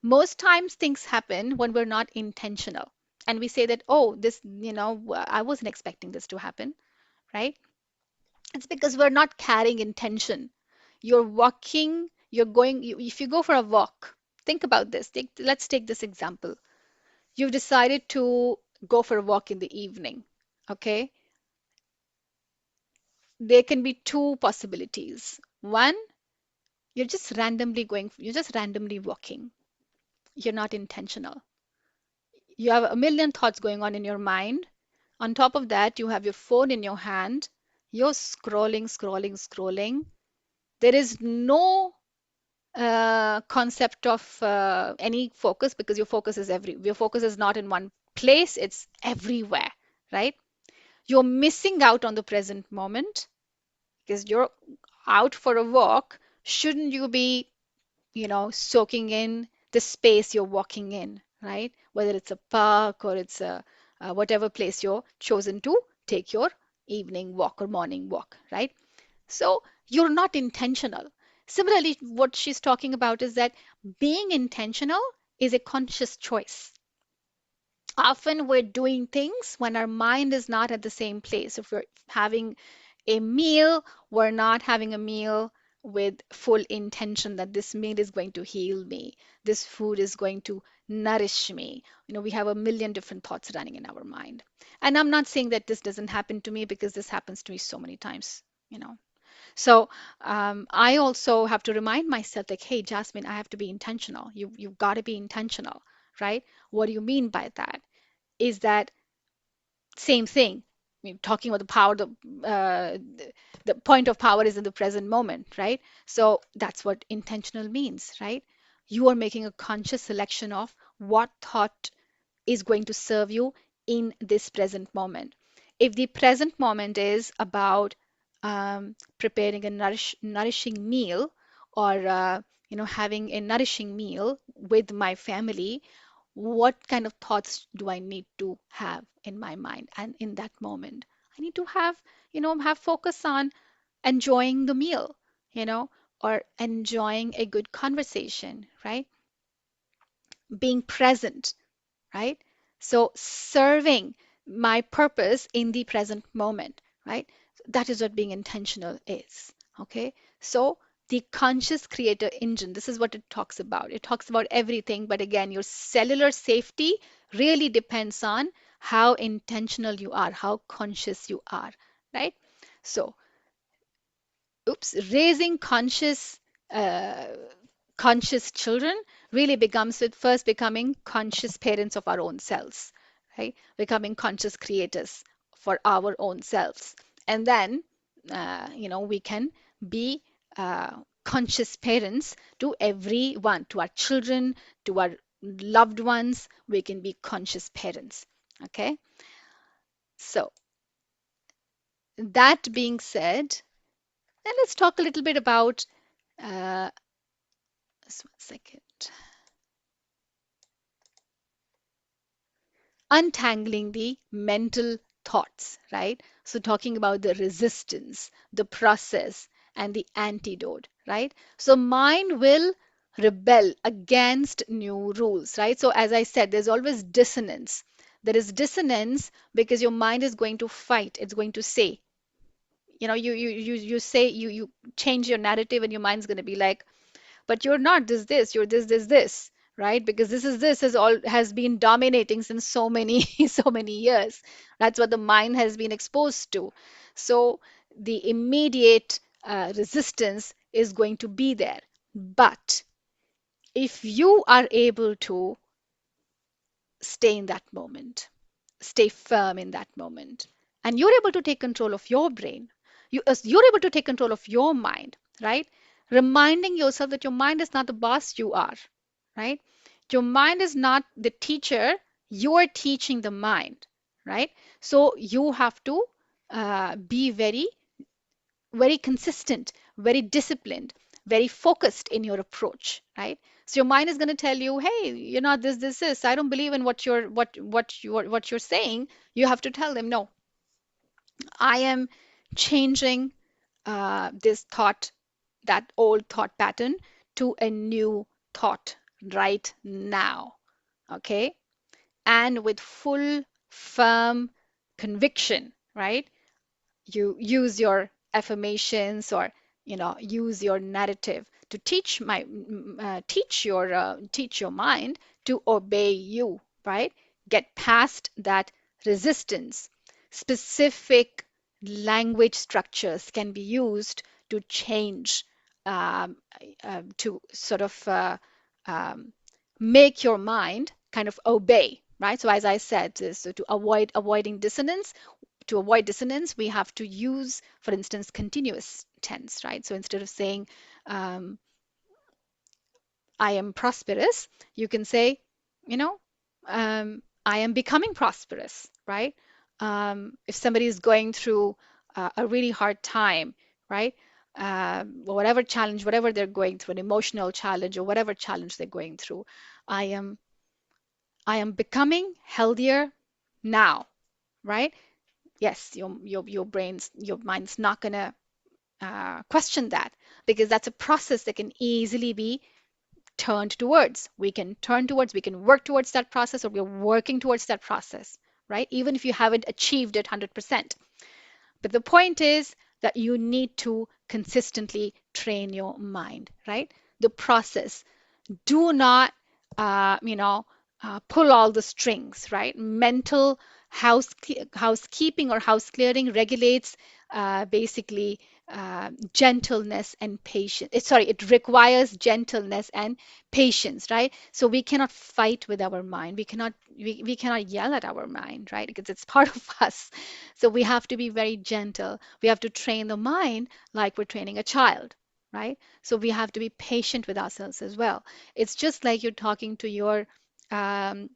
Most times things happen when we're not intentional. And we say that, oh, this, I wasn't expecting this to happen, right? It's because we're not carrying intention. You're walking, if you go for a walk, think about this. Let's take this example. You've decided to go for a walk in the evening, okay? There can be two possibilities. One, you're just randomly walking. You're not intentional. You have a million thoughts going on in your mind. On top of that, you have your phone in your hand. You're scrolling, scrolling, scrolling. There is no concept of any focus, because your focus is not in one place, it's everywhere, right? You're missing out on the present moment because you're out for a walk. Shouldn't you be, soaking in the space you're walking in, right? Whether it's a park or it's a whatever place you're chosen to take your evening walk or morning walk, right? So you're not intentional. Similarly, what she's talking about is that being intentional is a conscious choice. Often we're doing things when our mind is not at the same place. If we're having a meal, we're not having a meal with full intention that this meal is going to heal me, this food is going to nourish me. We have a million different thoughts running in our mind. And I'm not saying that this doesn't happen to me, because this happens to me so many times, you know. So I also have to remind myself, like, hey, Jasmine, I have to be intentional. You've got to be intentional, right? What do you mean by that? Is that same thing? I mean, talking about the power, the point of power is in the present moment, right? So that's what intentional means, right? You are making a conscious selection of what thought is going to serve you in this present moment. If the present moment is about preparing a nourishing meal, or having a nourishing meal with my family, what kind of thoughts do I need to have in my mind and in that moment? I need to have focus on enjoying the meal, you know, or enjoying a good conversation, right? Being present, right? So serving my purpose in the present moment, right? That is what being intentional is. Okay. So the conscious creator engine, this is what it talks about. It talks about everything, but again, your cellular safety really depends on how intentional you are, how conscious you are, right? So, raising uh, conscious children really becomes with first becoming conscious parents of our own selves, right? Becoming conscious creators for our own selves. And then, we can be conscious parents to everyone, to our children, to our loved ones. We can be conscious parents. Okay. So, that being said, then let's talk a little bit about, uh, just one second. Untangling the mental thoughts, right? So, talking about the resistance, the process, and the antidote, right? So, mind will rebel against new rules, right? So, as I said, there's always dissonance. There is dissonance because your mind is going to fight. It's going to say, you say, you change your narrative, and your mind's going to be like, but you're not this, you're this, right? Because this is all has been dominating since so many so many years. That's what the mind has been exposed to. So the immediate resistance is going to be there. But if you are able to stay in that moment, stay firm in that moment, and you're able to take control of your brain, you're able to take control of your mind, right? Reminding yourself that your mind is not the boss, you are, right? Your mind is not the teacher, you're teaching the mind, right? So you have to be very very consistent, very disciplined, very focused in your approach, right? So your mind is going to tell you, "Hey, you're not this. I don't believe in what you're saying." You have to tell them, "No, I am changing this thought, that old thought pattern, to a new thought right now." Okay, and with full, firm conviction, right? You use your affirmations, or use your narrative to teach your mind to obey you, right? Get past that resistance. Specific language structures can be used to change, um, to sort of um, make your mind kind of obey, right? So as I said, so to avoiding dissonance, we have to use, for instance, continuous tense, right? So instead of saying, um, I am prosperous, you can say, you know, I am becoming prosperous, right? If somebody is going through a really hard time, right? Whatever challenge, whatever they're going through, an emotional challenge or whatever challenge they're going through, I am, I am becoming healthier now, right? Yes, your mind's not gonna question that, because that's a process that can easily be turned towards. We can work towards that process, or we're working towards that process, right? Even if you haven't achieved it 100%. But the point is, that you need to consistently train your mind, right? The process. Do not, you know, pull all the strings, right? Mental housekeeping or house clearing regulates basically gentleness and patience. Sorry, it requires gentleness and patience, right? So we cannot fight with our mind. We cannot yell at our mind, right? Because it's part of us. So we have to be very gentle. We have to train the mind like we're training a child, right? So we have to be patient with ourselves as well. It's just like you're talking to your um,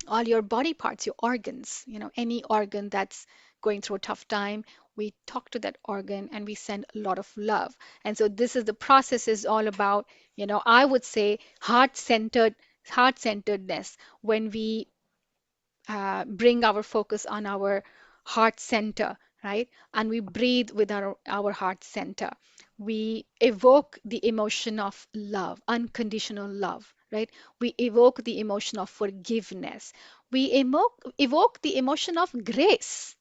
all your body parts, your organs, any organ that's going through a tough time, we talk to that organ and we send a lot of love. And so this is the process is all about, I would say heart centeredness when we bring our focus on our heart center, right? And we breathe with our heart center. We evoke the emotion of love, unconditional love, right? We evoke the emotion of forgiveness. We evoke the emotion of grace,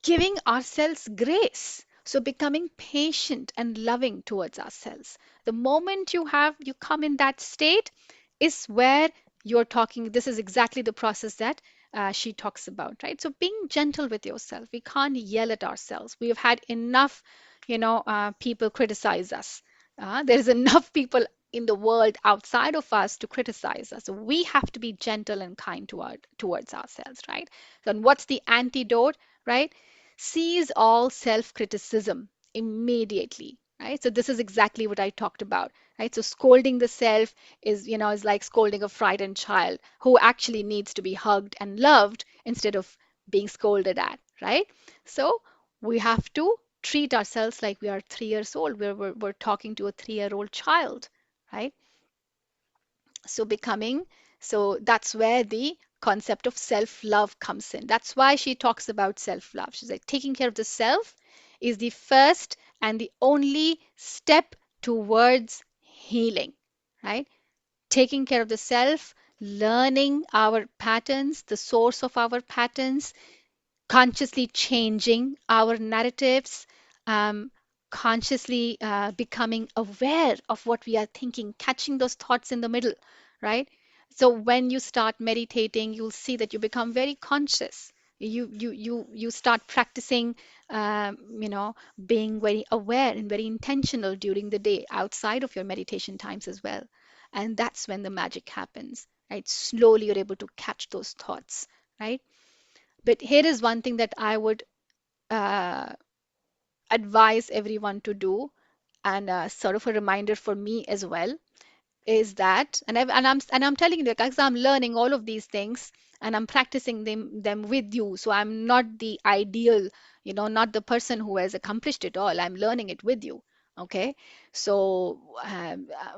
giving ourselves grace. So becoming patient and loving towards ourselves. The moment you come in that state is where you're talking. This is exactly the process that she talks about, right? So being gentle with yourself. We can't yell at ourselves. We have had enough, people criticize us. There's enough people in the world outside of us to criticize us. So we have to be gentle and kind towards ourselves, right? So, and what's the antidote, right? Cease all self-criticism immediately, right? So this is exactly what I talked about, right? So scolding the self is like scolding a frightened child who actually needs to be hugged and loved instead of being scolded at, right? So we have to treat ourselves like we are 3 years old. We're talking to a 3-year-old child, right? So becoming, so that's where the concept of self-love comes in. That's why she talks about self-love. She's like, taking care of the self is the first and the only step towards healing, right? Taking care of the self, learning our patterns, the source of our patterns, consciously changing our narratives, um, consciously becoming aware of what we are thinking, catching those thoughts in the middle, right? So when you start meditating, you'll see that you become very conscious. You start practicing, being very aware and very intentional during the day outside of your meditation times as well. And that's when the magic happens, right? Slowly you're able to catch those thoughts, right? But here is one thing that I would uh, advise everyone to do, and sort of a reminder for me as well, is that, and I'm telling you, because I'm learning all of these things and I'm practicing them with you. So I'm not the ideal, not the person who has accomplished it all. I'm learning it with you. Okay. So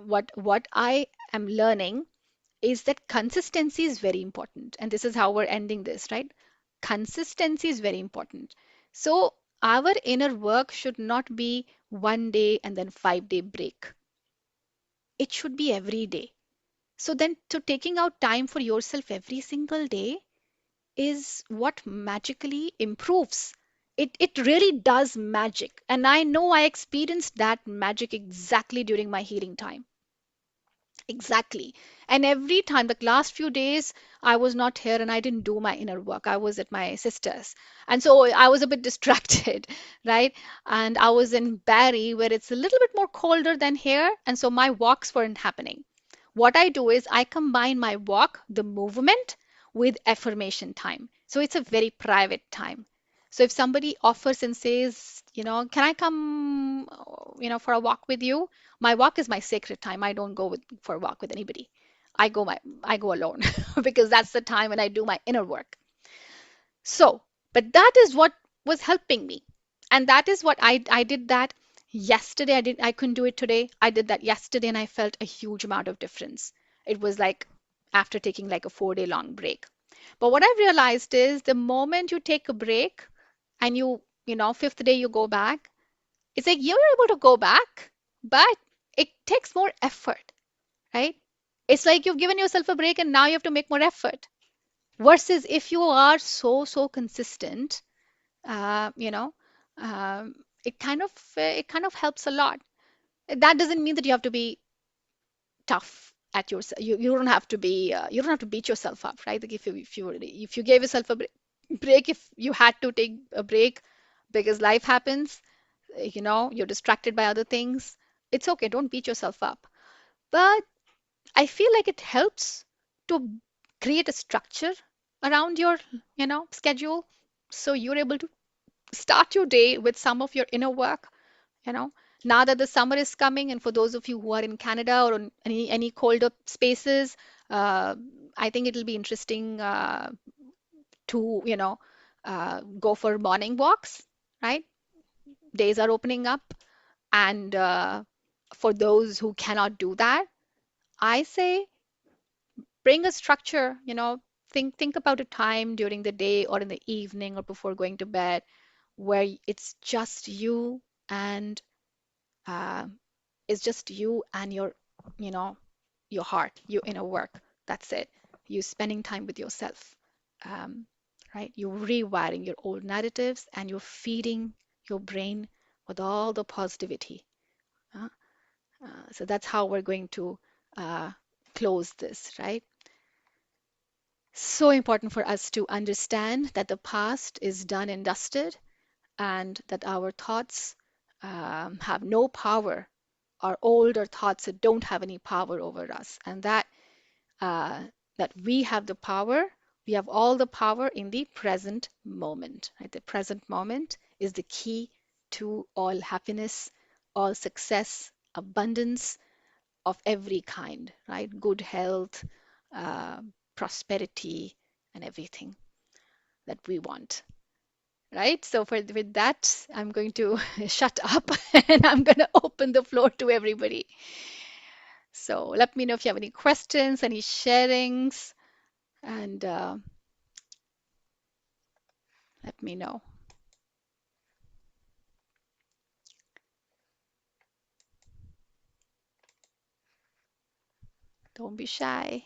what I am learning is that consistency is very important. And this is how we're ending this, right? Consistency is very important. So our inner work should not be 1 day and then 5 day break. It should be every day. So then to taking out time for yourself every single day is what magically improves. It really does magic. And I know I experienced that magic exactly during my healing time. Exactly. And every time, the last few days, I was not here and I didn't do my inner work. I was at my sister's. And so I was a bit distracted, right? And I was in Barrie, where it's a little bit more colder than here. And so my walks weren't happening. What I do is I combine my walk, the movement, with affirmation time. So it's a very private time. So if somebody offers and says, can I come, for a walk with you? My walk is my sacred time. I don't go for a walk with anybody. I go alone because that's the time when I do my inner work. So, but that is what was helping me. And that is what I did that yesterday. I couldn't do it today. I did that yesterday and I felt a huge amount of difference. It was like after taking like a 4 day long break. But what I realized is the moment you take a break and fifth day you go back, it's like you're able to go back, but it takes more effort, right? It's like you've given yourself a break and now you have to make more effort. Versus if you are so consistent, uh, you know, um, it kind of helps a lot. That doesn't mean that you have to be tough at yourself. You don't have to be you don't have to beat yourself up, right? Like if you gave yourself a break, if you had to take a break because life happens, you're distracted by other things, it's okay. Don't beat yourself up. But I feel like it helps to create a structure around your, schedule, so you're able to start your day with some of your inner work, you know. Now that the summer is coming, and for those of you who are in Canada or in any colder spaces, uh, I think it'll be interesting to, go for morning walks, right? Days are opening up, and for those who cannot do that, I say bring a structure, think about a time during the day or in the evening or before going to bed where it's just you and uh, it's just you and you know, your heart, your inner work. That's it. You spending time with yourself, um, right? You're rewiring your old narratives and you're feeding your brain with all the positivity. uh, so that's how we're going to uh, close this, right? So important for us to understand that the past is done and dusted, and that our thoughts have no power. Our older thoughts that don't have any power over us, and uh, that we have the power. We have all the power in the present moment. Right? The present moment is the key to all happiness, all success, abundance of every kind. Right? Good health, uh, prosperity, and everything that we want. Right? So with that, I'm going to shut up and I'm going to open the floor to everybody. So let me know if you have any questions, any sharings, and let me know. Don't be shy.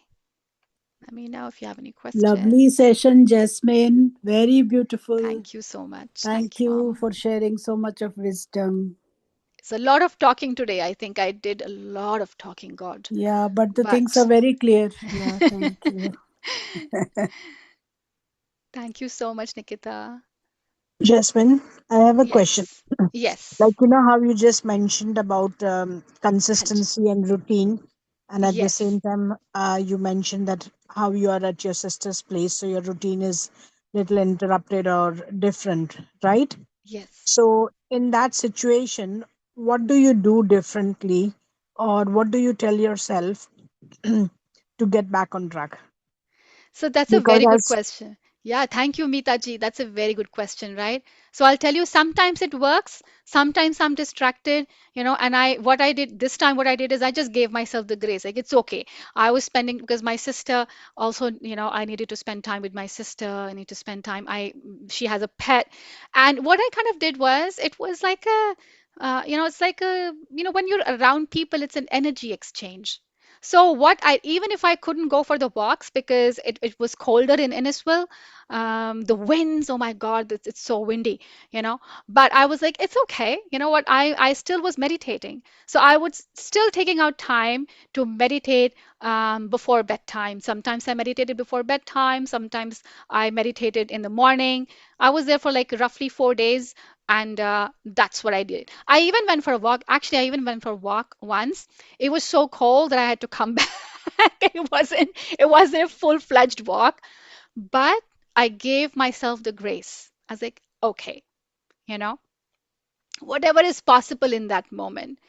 Let me know if you have any Lovely questions. session, Jasmine. Very beautiful. Thank you so much. Thank Thank you, you Mom. for sharing so much of wisdom. It's a lot of talking today. I think I did a lot of talking, God. Yeah, but the things are But very clear. Yeah, thank you. thank you so much, Nikita. Jasmine, I have a question. Yes. Yes. Like, you know, how you just mentioned about Hanji. consistency and routine, and at the Yes. same time, you mentioned that how you are at your sister's place, so your routine is little interrupted or different, right? Yes. So, in that situation, what do you do differently, or what do you tell yourself to get back on track? So that's a Because very good as question. Yeah, thank you, Meeta ji. That's a very good question, right? So I'll tell you, sometimes it works, sometimes I'm distracted, and what I did this time, what I did is I just gave myself the grace. Like, it's okay. I was spending, because my sister also, I needed to spend time with my sister. I need to spend time. She has a pet. And what I kind of did was, it was like it's like when you're around people, it's an energy exchange. So what I even if I couldn't go for the walks because it was colder in Innisfil, the winds, oh my God, it's so windy, you know. But I was like, it's okay. You know what? I still was meditating. So I was still taking out time to meditate before bedtime. Sometimes I meditated before bedtime. Sometimes I meditated in the morning. I was there for like roughly 4 days. And that's what I did. I even went for a walk. Actually, I even went for a walk once. It was so cold that I had to come back. It wasn't a full-fledged walk, but I gave myself the grace. I was like, okay, you know, whatever is possible in that moment.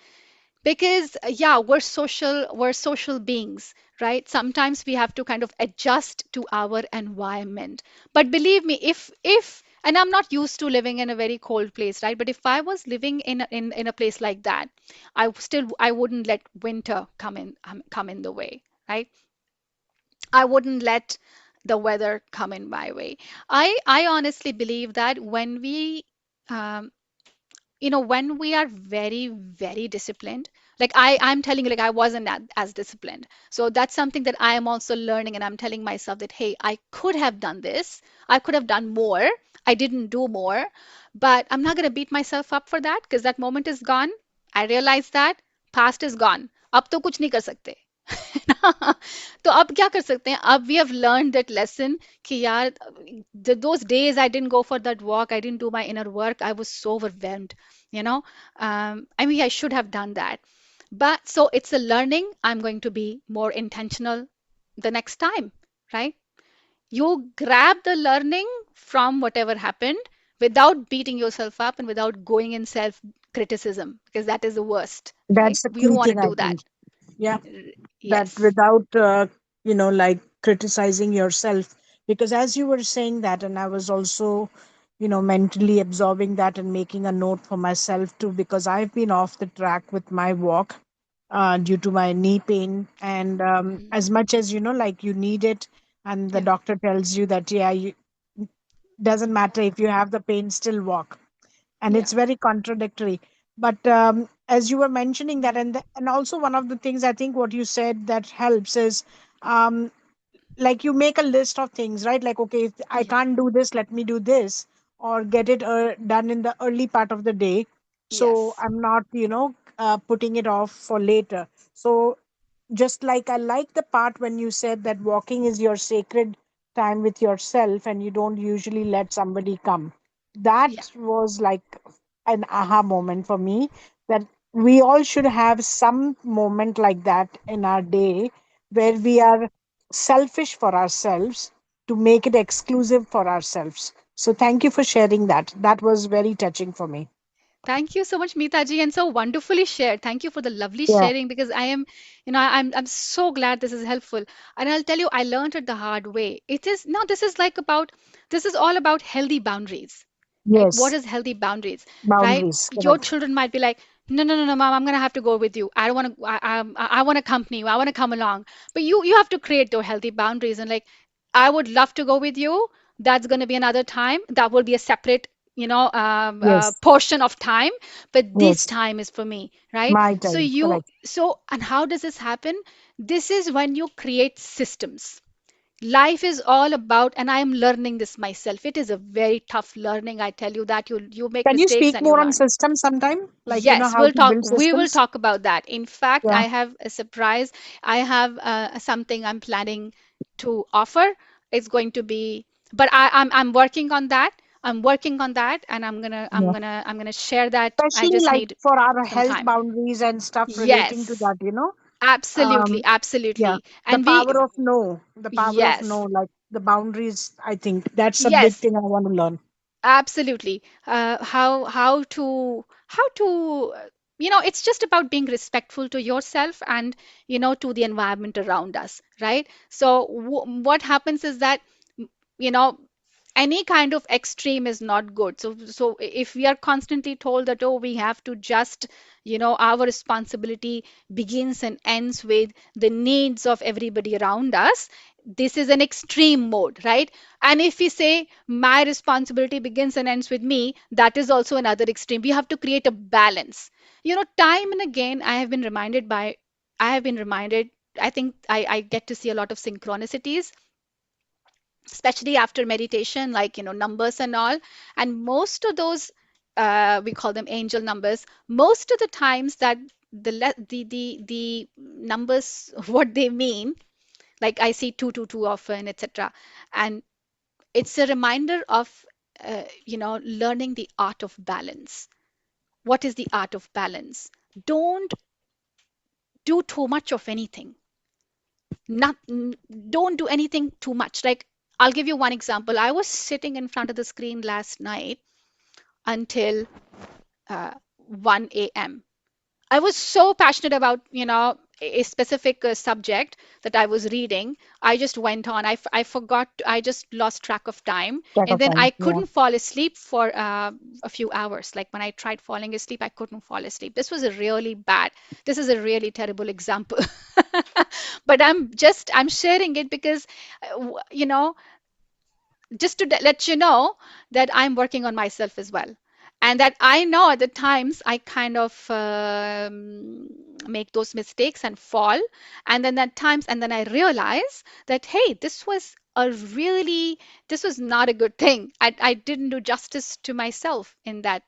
Because yeah, we're social beings, right? Sometimes we have to kind of adjust to our environment. But believe me, if and I'm not used to living in a very cold place, right? But if I was living in a place like that, I wouldn't let winter come in the way, right? I wouldn't let the weather come in my way. I honestly believe that um, when we are very, very disciplined, like I'm telling you, like I wasn't as disciplined. So that's something that I am also learning, and I'm telling myself that, hey, I could have done this. I could have done more. I didn't do more, but I'm not going to beat myself up for that because that moment is gone. I realize that past is gone. अब तो कुछ नहीं कर सकते. तो अब क्या कर सकते हैं? अब we have learned that lesson कि यार those days I didn't go for that walk, I didn't do my inner work, I was so overwhelmed, you know. I mean, I should have done that. But so it's a learning. I'm going to be more intentional the next time, right? You grab the learning from whatever happened without beating yourself up and without going in self criticism, because that is the worst, right? That's a We don't key want to thing, I do that. think. Yeah, that Yes. without like criticizing yourself, because as you were saying that, and I was also mentally absorbing that and making a note for myself too, because I've been off the track with my walk due to my knee pain. And Mm. as much as like you need it, and the Yeah. doctor tells you that, yeah, doesn't matter if you have the pain, still walk. And Yeah. it's very contradictory. But as you were mentioning that, and also one of the things I think what you said that helps is, um, like, you make a list of things, right? Like, okay, if I Yeah. can't do this, let me do this, or get it done in the early part of the day, so Yes. I'm not putting it off for later. So just like, I like the part when you said that walking is your sacred time with yourself and you don't usually let somebody come. Yeah. That was like an aha moment for me, that we all should have some moment like that in our day, where we Yes. are selfish for ourselves to make it exclusive for ourselves. So thank you for sharing that. That was very touching for me. Thank you so much, Meeta ji, and so wonderfully shared. Thank you for the lovely Yeah. sharing because I am, I'm so glad this is helpful. And I'll tell you, I learned it the hard way. It is no, this is all about healthy boundaries, right? What Yes. is healthy boundaries, right? Boundaries. Your Correct. children might be like, no, no, no, no, mom, I'm gonna have to go with you. I don't want to. I want to accompany you. I want to come along. But you have to create those healthy boundaries and like, I would love to go with you. That's going to be another time. That will be a separate, Yes. portion of time. But this Yes. time is for me, right? My So time. Correct. and how does this happen? This is when you create systems. Life is all about, and I am learning this myself. It is a very tough learning. I tell you that you make Can you mistakes speak and you more on learn. systems sometime? Like, Yes, how we'll to talk. build We will systems? talk about that. In fact, Yeah. I have a surprise. I have something I'm planning to offer. It's going to be, but I'm working on that. I'm working on that, and Yeah. I'm gonna share that. I Especially just like need for our some health time. boundaries and stuff relating to Yes, that. absolutely, Um, yeah. absolutely. The And we, power of no. The power of no, yes, like the boundaries, I think that's a big yes, thing I want to learn. absolutely. How to it's just about being respectful to yourself and to the environment around us, right? So what happens is that you know any kind of extreme is not good. So if we are constantly told that, oh, we have to just our responsibility begins and ends with the needs of everybody around us, this is an extreme mode, right? And if we say my responsibility begins and ends with me, that is also another extreme. We have to create a balance. Time and again I have been reminded. I think I get to see a lot of synchronicities, especially after meditation, like numbers and all. And most of those, we call them angel numbers. Most of the times that the numbers what they mean, like I see 222 often, etc. And it's a reminder of learning the art of balance. What is the art of balance? Don't do too much of anything. Not Don't do anything too much. Like, I'll give you one example. I was sitting in front of the screen last night until 1 a.m. I was so passionate about, a specific subject that I was reading. I just went on. I forgot, I just lost track of time. Track And of then I time. Yeah. couldn't fall asleep for a few hours. Like when I tried falling asleep, I couldn't fall asleep. This is a really terrible example. But I'm sharing it because, just to let you know that I'm working on myself as well. And that I know at the times I kind of make those mistakes and fall. And then at times, and then I realize that, hey, this was this was not a good thing. I didn't do justice to myself in that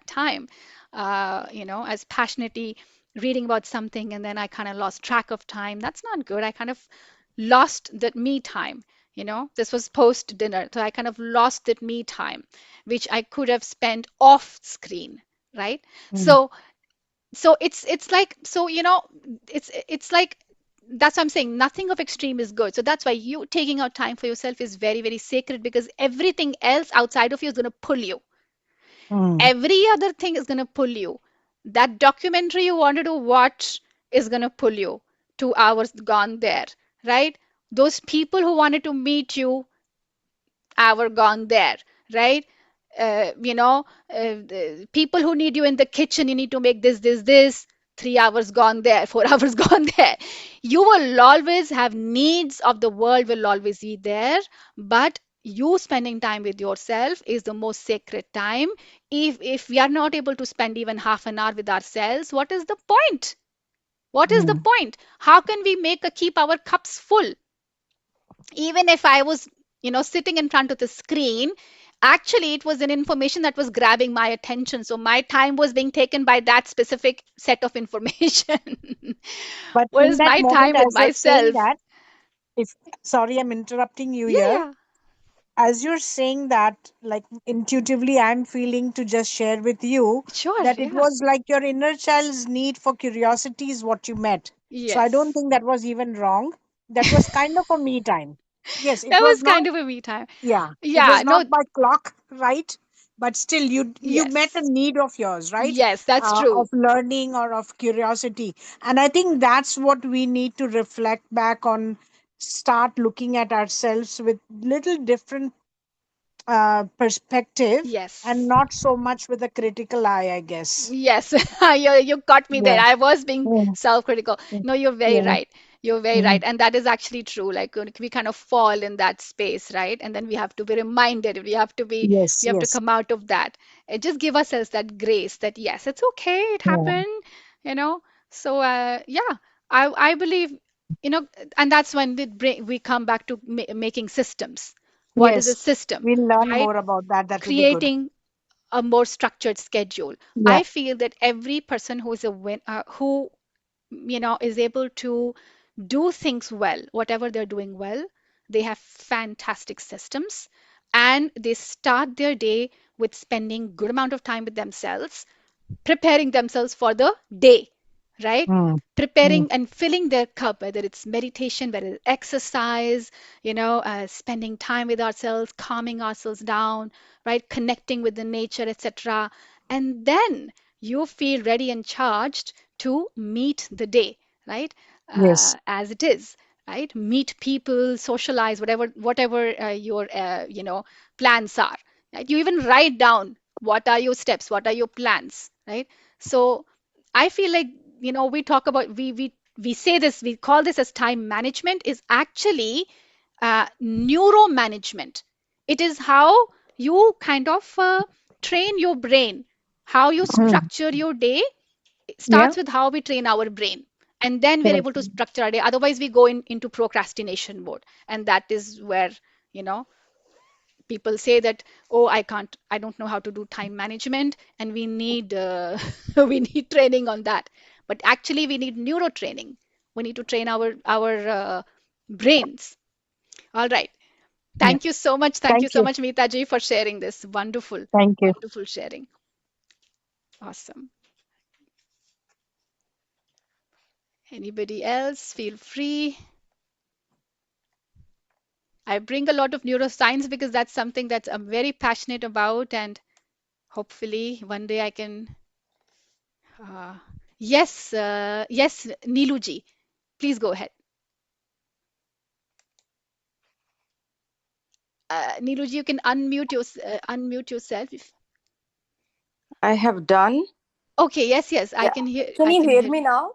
time. As passionately reading about something and then I kind of lost track of time. That's not good. I kind of lost that me time. This was post dinner, so I kind of lost that me time, which I could have spent off screen, right? Mm. So it's like, it's like, that's what I'm saying. Nothing of extreme is good. So that's why you taking out time for yourself is very, very sacred, because everything else outside of you is going to pull you. Mm. Every other thing is going to pull you. That documentary you wanted to watch is going to pull you. 2 hours gone there, right? Those people who wanted to meet you, hour gone there, right? The people who need you in the kitchen, you need to make this, 3 hours gone there, 4 hours gone there. You will always have needs of the world, will always be there, but you spending time with yourself is the most sacred time. If we are not able to spend even half an hour with ourselves, what is the point? What is the Mm. point? How can we keep our cups full? Even if I was, sitting in front of the screen, actually it was an information that was grabbing my attention. So my time was being taken by that specific set of information. But in Whereas that my moment, time with as you're saying myself. that, if sorry, I'm interrupting you Yeah, here. yeah. As you're saying that, like intuitively, I'm feeling to just share with you Sure, that it yeah. was like your inner child's need for curiosity is what you met. So I don't Yes. think that was even wrong. That was kind of a me time. Yes, it That was was not. kind of a me time. Yeah, it Yeah, was no, not by clock, right? But still, you met a yes. need of yours, right? Yes, that's true. Of learning or of curiosity, and I think that's what we need to reflect back on. Start looking at ourselves with little different perspective, and Yes. not so much with a critical eye, I guess. Yes, you got me there. Yeah. I was being Yeah. self-critical. No, you're very Yeah. right. You're very Mm. right. And that is actually true. Like we kind of fall in that space, right? And then we have to be reminded. Yes. We have to Yes. come out of that. And just give ourselves that grace that yes, it's okay. It Yeah. happened, you know. So yeah, I believe, you know, and that's when we come back to making systems. What is a Yes. system, We'll learn right? more about that. That will be good. Creating a more structured schedule. Yeah. I feel that every person who is who is able to do things well, whatever they're doing well, they have fantastic systems, and they start their day with spending good amount of time with themselves, preparing themselves for the day, right? Mm. Mm. Preparing and filling their cup, whether it's meditation, whether it's exercise, spending time with ourselves, calming ourselves down, right? Connecting with the nature, etc. And then you feel ready and charged to meet the day, right? Yes. As it is, right? Meet people, socialize, whatever your plans are. Right? You even write down what are your steps, what are your plans, right? So I feel like, we talk about, we say this, we call this as time management, is actually neuro management. It is how you kind of train your brain, how you Mm. structure your day. It Yeah. starts with how we train our brain, and then we're Correct. able to structure our day. Otherwise we go into procrastination mode, and that is where, you know people say that, oh, I don't know how to do time management, and we need we need training on that. But actually we need neuro training. We need to train our brains. All right. Yeah. Thank you so much. Thank you Thank so you. much, Meeta ji, for sharing this. Wonderful, Thank you. wonderful sharing. Awesome. Anybody else? Feel free. I bring a lot of neuroscience because that's something that I'm very passionate about, and hopefully one day I can. Uh, yes, Niluji, please go ahead. Niluji, you can unmute yourself. I have done. Okay, yes, I Yeah. can hear. Can I you can hear hear me you. now?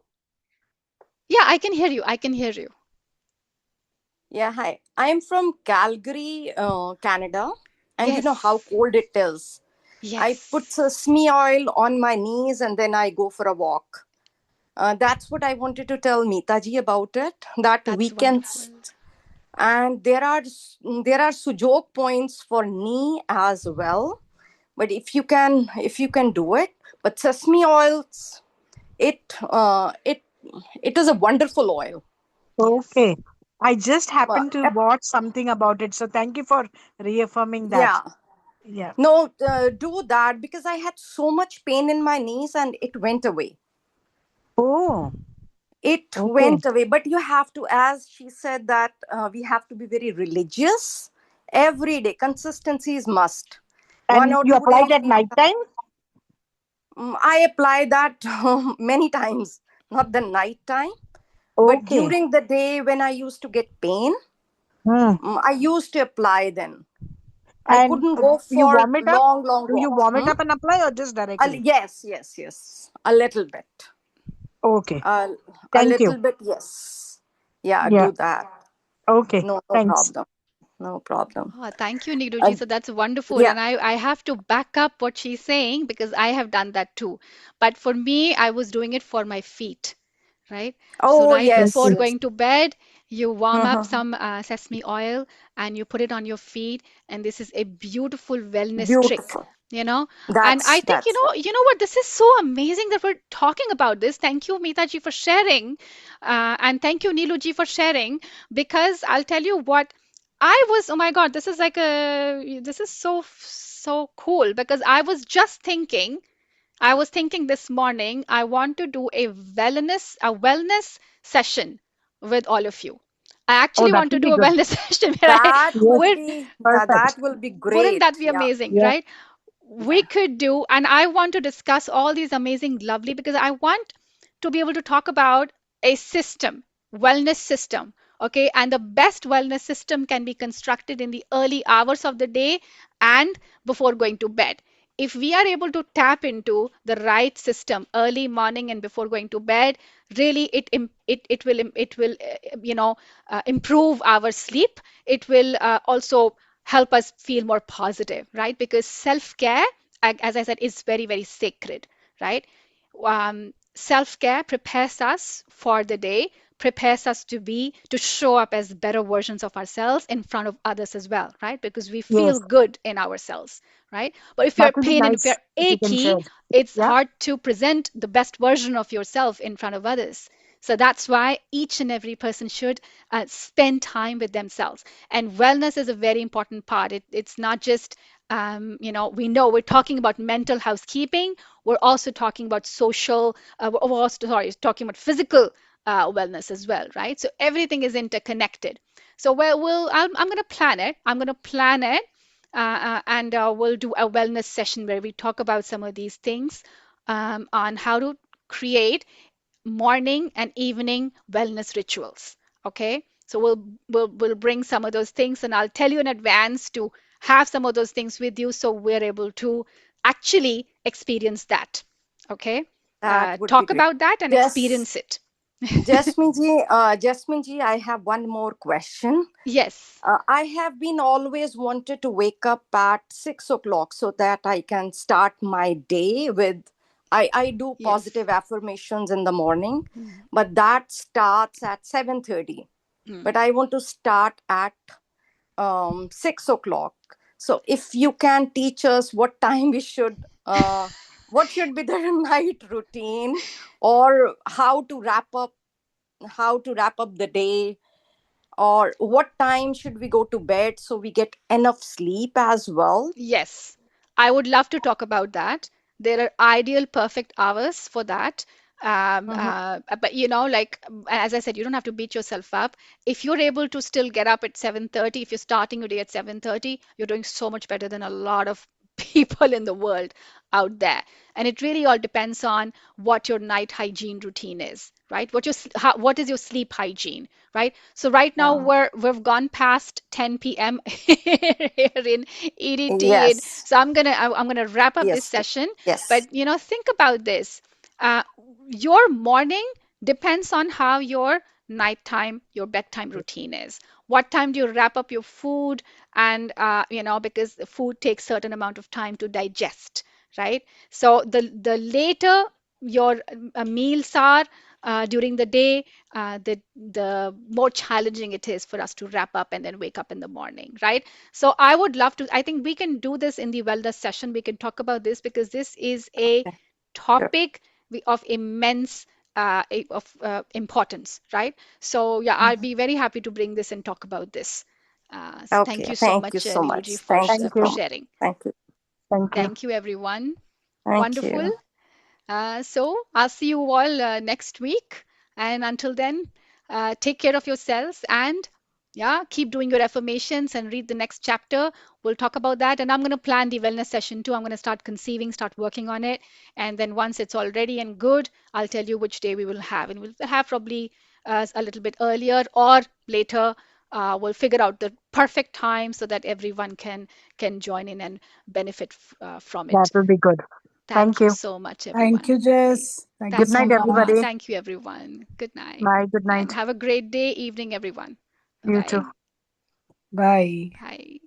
Yeah, I can hear you. I can hear you. Yeah, hi. I'm from Calgary, Canada. And you know how Yes, cold it is. I put yes, sesame oil on my knees and then I go for a walk. That's what I wanted to tell Meeta ji about it. That that's we can wonderful. and there are sujok points for knee as well. But if you can do it, but sesame oils, it is a wonderful oil. Yes. Okay. I just But, happened to watch something about it. So thank you for reaffirming that. yeah. Yeah. No, do that because I had so much pain in my knees and it went away. Oh, It okay. went away. But you have to, as she said, that we have to be very religious every day. Consistency is must. One And or you two applied days at night time? I apply that many times, not the night time, but Okay. during the day when I used to get pain, Hmm. I used to apply then. I And couldn't go you for warm it up? long, long Do you walks. warm it up and apply or just directly? Yes, yes, yes. A little bit. Okay. Uh, a Thank you. little bit, yes. Yeah, Yeah. do that. Okay. No, no Thanks. problem. No problem. Oh, thank you, Neeruji. Uh, So that's wonderful. yeah. And I have to back up what she's saying because I have done that too. But for me, I was doing it for my feet, right? So Oh, right yes, before Okay. yes. going to bed, you warm up Mhm. some sesame oil and you put it on your feet, and this is a beautiful wellness trick, Beautiful. you know. And That's I think, that's right. you know what, this is so amazing that we're talking about this. Thank you, Meeta for sharing, and thank you, Neeluji, for sharing. Because I'll tell you what, I was, oh my God, this is so cool because I was thinking this morning, I want to do a wellness session with all of you. I Oh, actually that want to will do be a good. wellness session where I That Yes. would would, be that Perfect. will be wouldn't great. that be Yeah. amazing, Yeah. right? We Yeah. could do, and I want to discuss all these amazing, lovely, because I want to be able to talk about a system, wellness system. Okay. And the best wellness system can be constructed in the early hours of the day and before going to bed. If we are able to tap into the right system early morning and before going to bed, really it will improve our sleep. It will also help us feel more positive, right? Because self care, as I said, is very, very sacred, right? Self care prepares us for the day, prepares us to show up as better versions of ourselves in front of others as well, right? Because we feel Yes. good in ourselves, right? But if you're That will be pain and if you're nice if you can achy, share. it's Yeah. hard to present the best version of yourself in front of others. So that's why each and every person should spend time with themselves. And wellness is a very important part. It's not just, we know we're talking about mental housekeeping. We're also talking about social, we're also, sorry, talking about physical wellness as well, right? So everything is interconnected. So I'm going to plan it. I'm going to plan it, and we'll do a wellness session where we talk about some of these things, on how to create morning and evening wellness rituals. Okay, so we'll bring some of those things, and I'll tell you in advance to have some of those things with you so we're able to actually experience that. Okay, That would be talk great. about that and Yes. experience it. Jasmine ji, I have one more question. Yes, I have been always wanted to wake up at 6 o'clock so that I can start my day with. I do yes. positive affirmations in the morning, Mm, but that starts at 7:30. mm. But I want to start at 6 o'clock. So if you can teach us what time we should, what should be the night routine, or how to wrap up the day, or what time should we go to bed so we get enough sleep as well. Yes, I would love to talk about that. There are ideal perfect hours for that. Mhm. But like, as I said, you don't have to beat yourself up. If you're able to still get up at 7:30, if you're starting your day at 7:30, you're doing so much better than a lot of people in the world out there. And it really all depends on what your night hygiene routine is, right? What is your sleep hygiene, right? So right now Yeah. we've gone past 10 p.m. here in EDT, and Yes. so I'm gonna wrap up this Yes. session. Yes. But think about this. Uh, your morning depends on how your nighttime, your bedtime routine is. What time do you wrap up your food? And because the food takes certain amount of time to digest, right? So the later your meals are, during the day, the more challenging it is for us to wrap up and then wake up in the morning, right? So I would love to, I think we can do this in the wellness session. We can talk about this because this is a Okay. Sure. topic of immense importance, right? So yeah, I'll be very happy to bring this and talk about this. So thank Okay. you so Thank you much, so much. Niruji, Thank you Thank for so you. much. sharing. Thank you. Thank you. Thank you, everyone. Thank Wonderful. you. So I'll see you all next week. And until then, take care of yourselves and yeah, keep doing your affirmations and read the next chapter. We'll talk about that. And I'm going to plan the wellness session too. I'm going to start conceiving, start working on it. And then once it's all ready and good, I'll tell you which day we will have. And we'll have probably a little bit earlier or later. We'll figure out the perfect time so that everyone can join in and benefit from That it. will be good. Thank Thank you you. so much, Thank everyone. you, Okay. Jess. Thank you Good Thank so night, you. much. everybody. Thank you, everyone. Good night. Bye. Good And night. have a great day, evening, everyone. You too. Bye-bye. Bye. Bye.